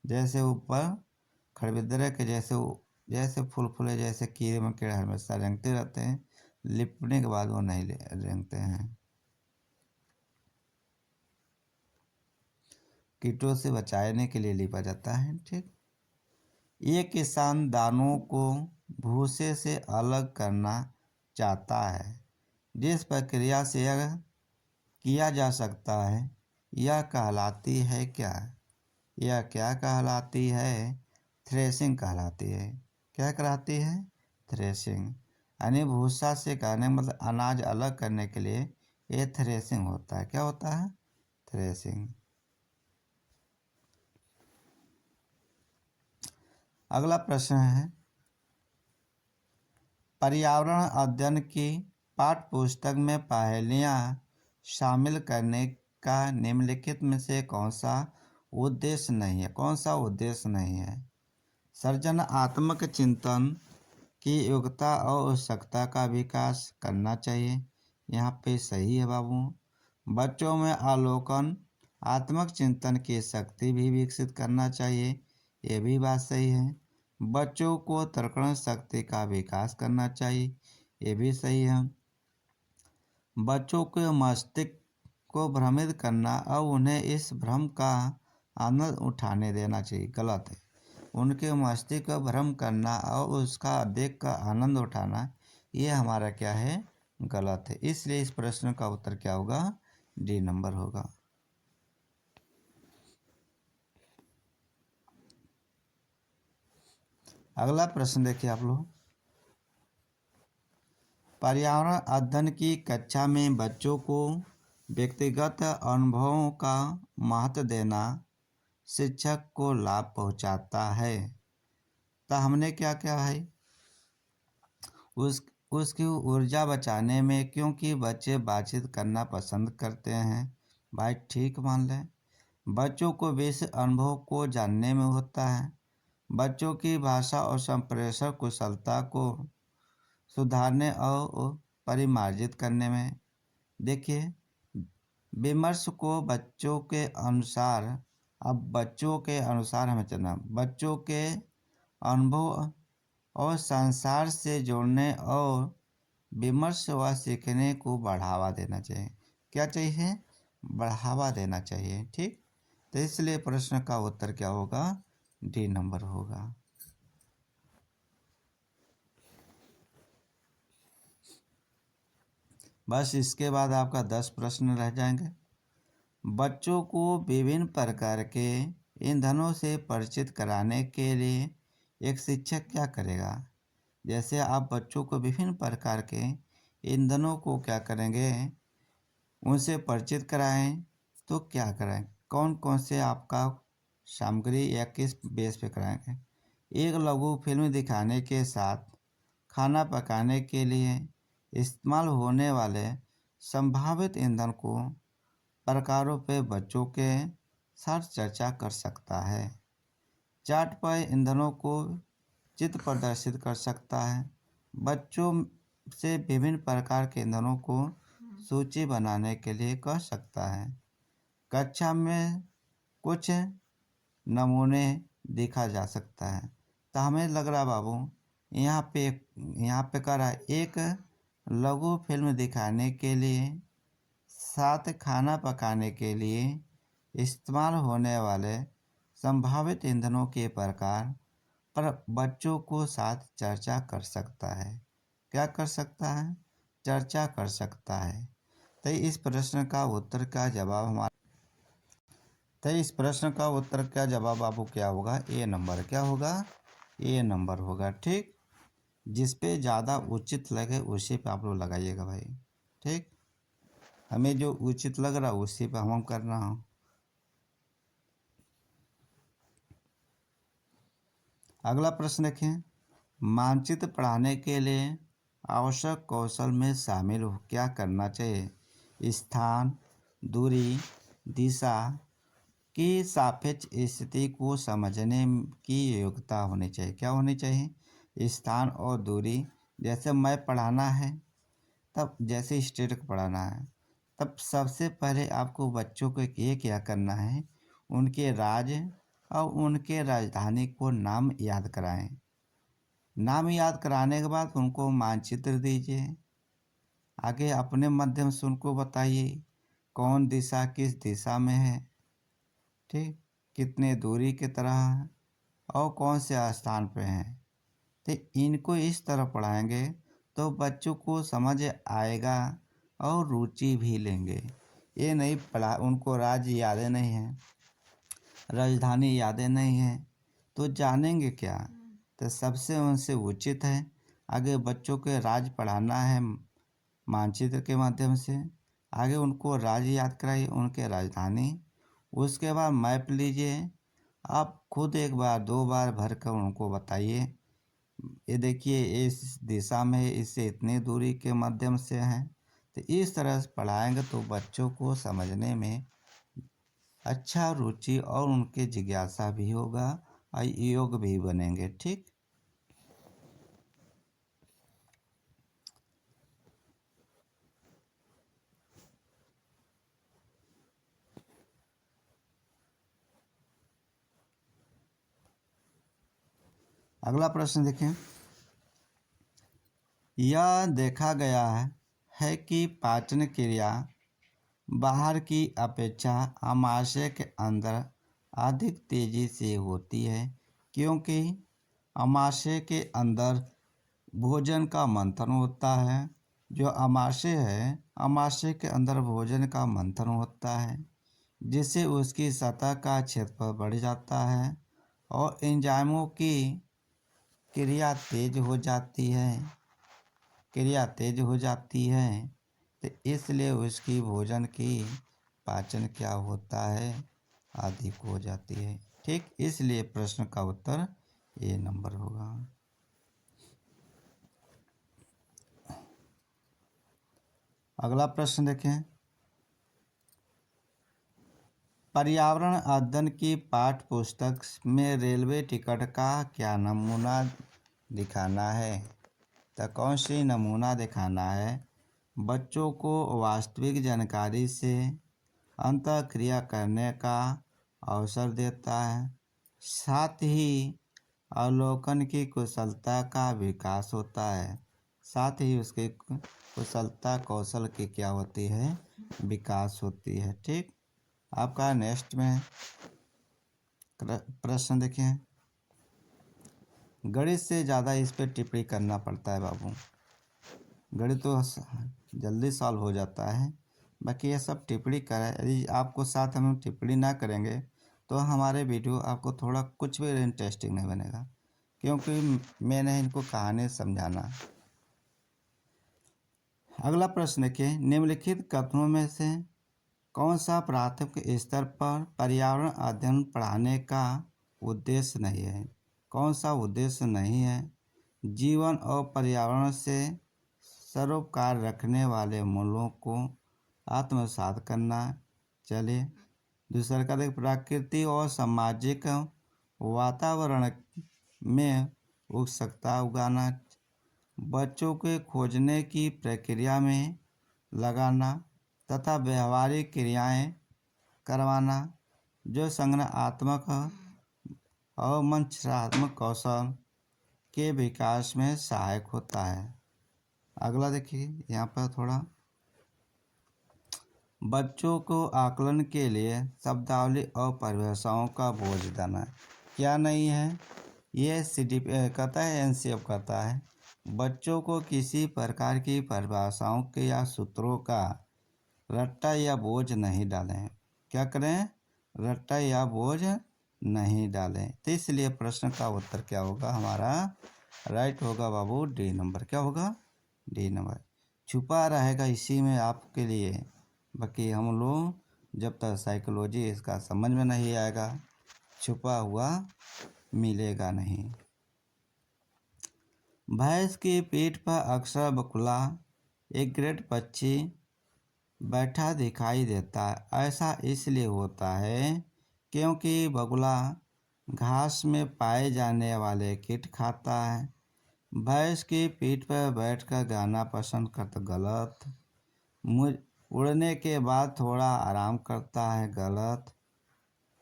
जैसे ऊपर खरबिद्रे के जैसे फुलफुले जैसे कीड़े मकोड़े हमेशा रेंगते रहते हैं, लिपने के बाद वो नहीं रेंगते हैं। कीटों से बचाने के लिए लिपा जाता है। ठीक, ये किसान दानों को भूसे से अलग करना चाहता है। जिस प्रक्रिया से यह किया जा सकता है यह कहलाती है क्या? यह क्या कहलाती है? थ्रेशिंग कहलाती है। क्या कहलाती है? थ्रेशिंग। यानी भूसा से कहने मतलब अनाज अलग करने के लिए ये थ्रेशिंग होता है। क्या होता है? थ्रेशिंग। अगला प्रश्न है, पर्यावरण अध्ययन की पाठ्य पुस्तक में पहेलियाँ शामिल करने का निम्नलिखित में से कौन सा उद्देश्य नहीं है? कौन सा उद्देश्य नहीं है? सृजनात्मक चिंतन की योग्यता और आवश्यकता का विकास करना चाहिए। यहाँ पे सही है बाबू। बच्चों में अवलोकन आत्मक चिंतन की शक्ति भी विकसित करना चाहिए। ये भी बात सही है। बच्चों को तर्कण शक्ति का विकास करना चाहिए। ये भी सही है। बच्चों के मस्तिष्क को भ्रमित करना और उन्हें इस भ्रम का आनंद उठाने देना चाहिए। गलत है। उनके मस्तिष्क का भ्रम करना और उसका देख कर आनंद उठाना ये हमारा क्या है? गलत है। इसलिए इस प्रश्न का उत्तर क्या होगा? डी नंबर होगा। अगला प्रश्न देखिए आप लोग। पर्यावरण अध्ययन की कक्षा में बच्चों को व्यक्तिगत अनुभवों का महत्व देना शिक्षक को लाभ पहुंचाता है। तो हमने क्या क्या है उसकी ऊर्जा बचाने में, क्योंकि बच्चे बातचीत करना पसंद करते हैं। भाई ठीक मान लें। बच्चों को विश्व अनुभव को जानने में होता है। बच्चों की भाषा और संप्रेषण कुशलता को सुधारने और परिमार्जित करने में। देखिए, विमर्श को बच्चों के अनुसार, अब बच्चों के अनुसार हमें चलना, बच्चों के अनुभव और संसार से जोड़ने और विमर्श व सीखने को बढ़ावा देना चाहिए। क्या चाहिए? बढ़ावा देना चाहिए। ठीक, तो इसलिए प्रश्न का उत्तर क्या होगा? डी नंबर होगा। बस इसके बाद आपका 10 प्रश्न रह जाएंगे। बच्चों को विभिन्न प्रकार के ईंधनों से परिचित कराने के लिए एक शिक्षक क्या करेगा? जैसे आप बच्चों को विभिन्न प्रकार के ईंधनों को क्या करेंगे? उनसे परिचित कराएं। तो क्या कराएं? कौन कौन से आपका सामग्री या किस बेस पे कराएंगे? एक लघु फिल्म दिखाने के साथ खाना पकाने के लिए इस्तेमाल होने वाले संभावित ईंधन को प्रकारों पे बच्चों के साथ चर्चा कर सकता है। चार्ट पर ईंधनों को चित्र प्रदर्शित कर सकता है। बच्चों से विभिन्न प्रकार के ईंधनों को सूची बनाने के लिए कह सकता है। कक्षा में कुछ नमूने देखा जा सकता है। तो हमें लग रहा बाबू यहाँ पे कर रहा है एक लघु फिल्म दिखाने के लिए साथ खाना पकाने के लिए इस्तेमाल होने वाले संभावित ईंधनों के प्रकार पर बच्चों को साथ चर्चा कर सकता है। क्या कर सकता है? चर्चा कर सकता है। तो इस प्रश्न का उत्तर का जवाब हमारा आपको क्या होगा? ए नंबर। क्या होगा? ए नंबर होगा। ठीक, जिस पे ज़्यादा उचित लगे उसी पे आप लोग लगाइएगा भाई। ठीक, हमें जो उचित लग रहा है उसी पे हम कर रहा हूँ। अगला प्रश्न देखें। मानचित्र पढ़ाने के लिए आवश्यक कौशल में शामिल क्या करना चाहिए? स्थान, दूरी, दिशा, कि सापेक्ष स्थिति को समझने की योग्यता होनी चाहिए। क्या होनी चाहिए? स्थान और दूरी। जैसे मैं पढ़ाना है, तब जैसे स्टेट को पढ़ाना है, तब सबसे पहले आपको बच्चों को ये क्या करना है, उनके राज्य और उनके राजधानी को नाम याद कराएं। नाम याद कराने के बाद उनको मानचित्र दीजिए। आगे अपने माध्यम से उनको बताइए कौन दिशा किस दिशा में है, ठीक, कितने दूरी की तरह है और कौन से स्थान पे हैं। तो इनको इस तरह पढ़ाएंगे तो बच्चों को समझ आएगा और रुचि भी लेंगे। ये नहीं पढ़ा, उनको राज्य यादें नहीं हैं, राजधानी यादें नहीं हैं, तो जानेंगे क्या? तो सबसे उनसे उचित है आगे बच्चों के राज्य पढ़ाना है मानचित्र के माध्यम से। आगे उनको राज्य याद कराइए, उनके राजधानी। उसके बाद मैप लीजिए, आप खुद एक बार दो बार भर कर उनको बताइए, ये देखिए इस दिशा में इससे इतनी दूरी के माध्यम से है। तो इस तरह से पढ़ाएंगे तो बच्चों को समझने में अच्छा रुचि और उनके जिज्ञासा भी होगा और योग भी बनेंगे। ठीक, अगला प्रश्न देखें। यह देखा गया है कि पाचन क्रिया बाहर की अपेक्षा आमाशय के अंदर अधिक तेजी से होती है, क्योंकि आमाशय के अंदर भोजन का मंथन होता है। जो आमाशय है, आमाशय के अंदर भोजन का मंथन होता है, जिससे उसकी सतह का क्षेत्रफल बढ़ जाता है और एंजाइमों की क्रिया तेज हो जाती है, तो इसलिए उसकी भोजन की पाचन क्या होता है, अधिक हो जाती है। ठीक, इसलिए प्रश्न का उत्तर ए नंबर होगा। अगला प्रश्न देखें। पर्यावरण अध्ययन की पाठ्य पुस्तक में रेलवे टिकट का क्या नमूना दिखाना है? तो कौन सी नमूना दिखाना है? बच्चों को वास्तविक जानकारी से अंतःक्रिया करने का अवसर देता है, साथ ही अवलोकन की कुशलता का विकास होता है, साथ ही उसकी कुशलता कौशल की क्या होती है, विकास होती है। ठीक, आपका नेक्स्ट में प्रश्न देखें। गणित से ज़्यादा इस पर टिप्पणी करना पड़ता है बाबू, गणित तो जल्दी सॉल्व हो जाता है, बाकी ये सब टिप्पणी करें। यदि आपको साथ हम टिप्पणी ना करेंगे तो हमारे वीडियो आपको थोड़ा कुछ भी इंटरेस्टिंग नहीं बनेगा, क्योंकि मैंने इनको कहानी समझाना। अगला प्रश्न देखिए। निम्नलिखित कथनों में से कौन सा प्राथमिक स्तर पर पर्यावरण अध्ययन पढ़ाने का उद्देश्य नहीं है? कौन सा उद्देश्य नहीं है? जीवन और पर्यावरण से सरोकार रखने वाले मूल्यों को आत्मसात करना। चलिए दूसरा का देख, प्रकृति और सामाजिक वातावरण में उत्सुकता उगाना, बच्चों के खोजने की प्रक्रिया में लगाना तथा व्यवहारिक क्रियाएं करवाना, जो संज्ञानात्मक और मंचनात्मक कौशल के विकास में सहायक होता है। अगला देखिए, यहाँ पर थोड़ा बच्चों को आकलन के लिए शब्दावली और परिभाषाओं का बोझ देना। क्या नहीं है? ये कहता है, एनसीएफ कहता है बच्चों को किसी प्रकार की परिभाषाओं के या सूत्रों का रट्टा या बोझ नहीं डालें। क्या करें? रट्टा या बोझ नहीं डालें। तो इसलिए प्रश्न का उत्तर क्या होगा हमारा? राइट होगा बाबू, डी नंबर। क्या होगा? D number. छुपा रहेगा इसी में आपके लिए, बाकी हम लोग जब तक साइकोलॉजी इसका समझ में नहीं आएगा, छुपा हुआ मिलेगा नहीं। भैंस के पेट पर अक्सर बकुला एक ग्रेड पक्षी बैठा दिखाई देता है। ऐसा इसलिए होता है क्योंकि बगुला घास में पाए जाने वाले कीट खाता है। भैंस की पीठ पर बैठकर गाना पसंद करता, गलत। मुझ उड़ने के बाद थोड़ा आराम करता है, गलत।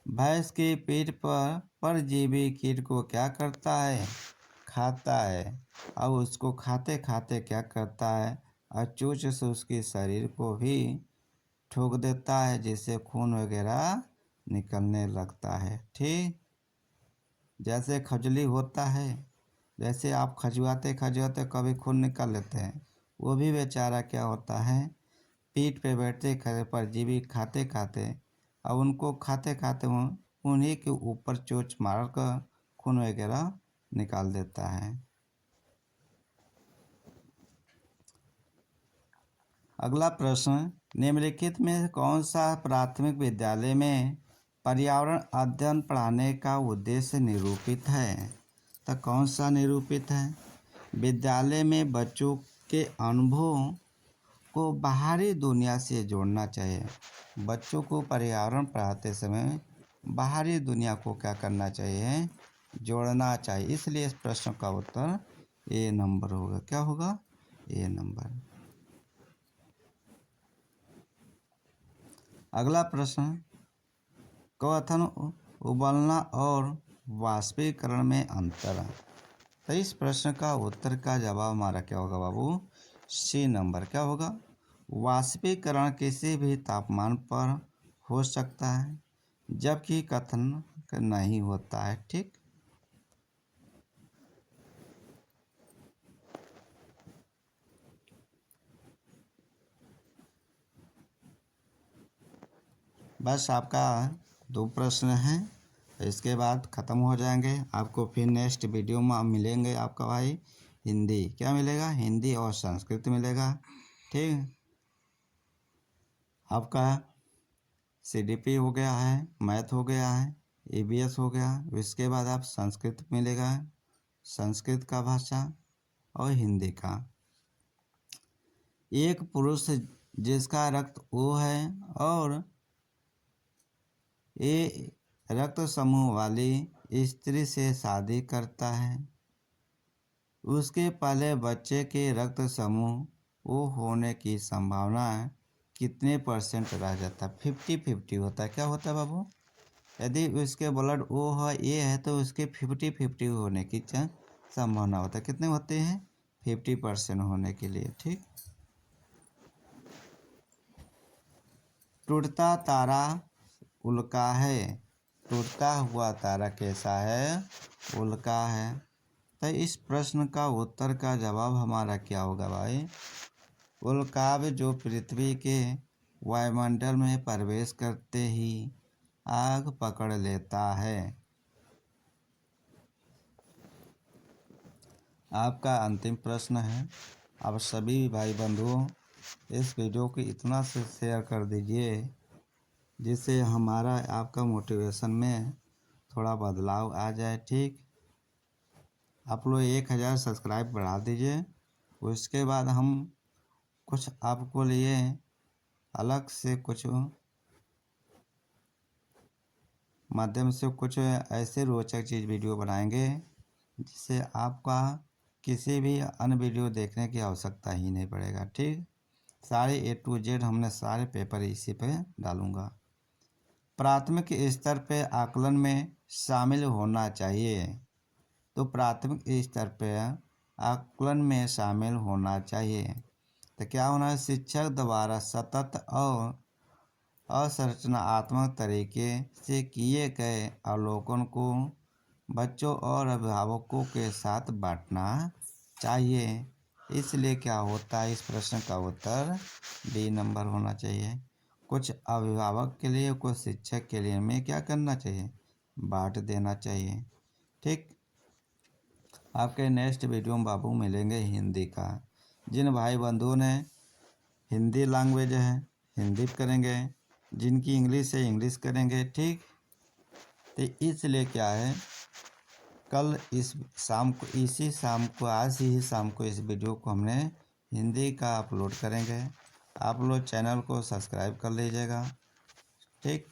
भैंस की पीठ पर परजीवी कीट को क्या करता है, खाता है। अब उसको खाते खाते क्या करता है, और चोंच से उसके शरीर को भी ठोक देता है, जिससे खून वगैरह निकलने लगता है। ठीक, जैसे खजली होता है, जैसे आप खजवाते खजवाते कभी खून निकाल लेते हैं, वो भी बेचारा क्या होता है, पीठ पे बैठते खड़े परजीवी खाते खाते, अब उनको खाते खाते उन्हीं के ऊपर चोंच मार कर खून वगैरह निकाल देता है। अगला प्रश्न, निम्नलिखित में कौन सा प्राथमिक विद्यालय में पर्यावरण अध्ययन पढ़ाने का उद्देश्य निरूपित है? तो कौन सा निरूपित है? विद्यालय में बच्चों के अनुभवों को बाहरी दुनिया से जोड़ना चाहिए। बच्चों को पर्यावरण पढ़ाते समय बाहरी दुनिया को क्या करना चाहिए, जोड़ना चाहिए। इसलिए इस प्रश्न का उत्तर ए नंबर होगा। क्या होगा? ए नंबर। अगला प्रश्न, क्वथन, उबलना और वाष्पीकरण में अंतर। तो इस प्रश्न का उत्तर का जवाब हमारा क्या होगा बाबू? सी नंबर। क्या होगा? वाष्पीकरण किसी भी तापमान पर हो सकता है, जबकि कथन नहीं होता है। ठीक, बस आपका 2 प्रश्न हैं, इसके बाद ख़त्म हो जाएंगे। आपको फिर नेक्स्ट वीडियो में मिलेंगे। आपका भाई हिंदी क्या मिलेगा? हिंदी और संस्कृत मिलेगा। ठीक, आपका CDP हो गया है, मैथ हो गया है, EVS हो गया। इसके बाद आप संस्कृत मिलेगा, संस्कृत का भाषा और हिंदी का। एक पुरुष जिसका रक्त O है और ए रक्त समूह वाली स्त्री से शादी करता है, उसके पहले बच्चे के रक्त समूह O होने की संभावना कितने % रह जाता है? 50-50 होता है। क्या होता है बाबू? यदि उसके ब्लड O है, A है, तो उसके 50-50 होने की संभावना होता है। कितने होते हैं? 50% होने के लिए। ठीक, टूटता तारा उल्का है। टूटता हुआ तारा कैसा है? उल्का है। तो इस प्रश्न का उत्तर का जवाब हमारा क्या होगा भाई? उल्काव जो पृथ्वी के वायुमंडल में प्रवेश करते ही आग पकड़ लेता है। आपका अंतिम प्रश्न है। आप सभी भाई बंधुओं इस वीडियो को इतना से शेयर कर दीजिए, जिससे हमारा आपका मोटिवेशन में थोड़ा बदलाव आ जाए। ठीक, आप लोग 1000 सब्सक्राइब बढ़ा दीजिए। उसके बाद हम कुछ आपको लिए अलग से कुछ माध्यम से कुछ ऐसे रोचक चीज़ वीडियो बनाएंगे, जिससे आपका किसी भी अन्य वीडियो देखने की आवश्यकता ही नहीं पड़ेगा। ठीक, सारे A to Z हमने सारे पेपर इसी पे डालूँगा। प्राथमिक स्तर पे आकलन में शामिल होना चाहिए। तो प्राथमिक स्तर पे आकलन में शामिल होना चाहिए। तो क्या होना है? शिक्षक द्वारा सतत और असंरचनात्मक तरीके से किए गए अवलोकन को बच्चों और अभिभावकों के साथ बांटना चाहिए। इसलिए क्या होता है? इस प्रश्न का उत्तर B नंबर होना चाहिए। कुछ अभिभावक के लिए, कुछ शिक्षक के लिए हमें क्या करना चाहिए? बांट देना चाहिए। ठीक, आपके नेक्स्ट वीडियो में बाबू मिलेंगे हिंदी का। जिन भाई बंधुओं ने हिंदी लैंग्वेज है, हिंदी करेंगे, जिनकी इंग्लिश है, इंग्लिश करेंगे। ठीक, तो इसलिए क्या है, कल इस शाम को, इसी शाम को, आज ही शाम को इस वीडियो को हमने हिंदी का अपलोड करेंगे। आप लोग चैनल को सब्सक्राइब कर लीजिएगा। ठीक।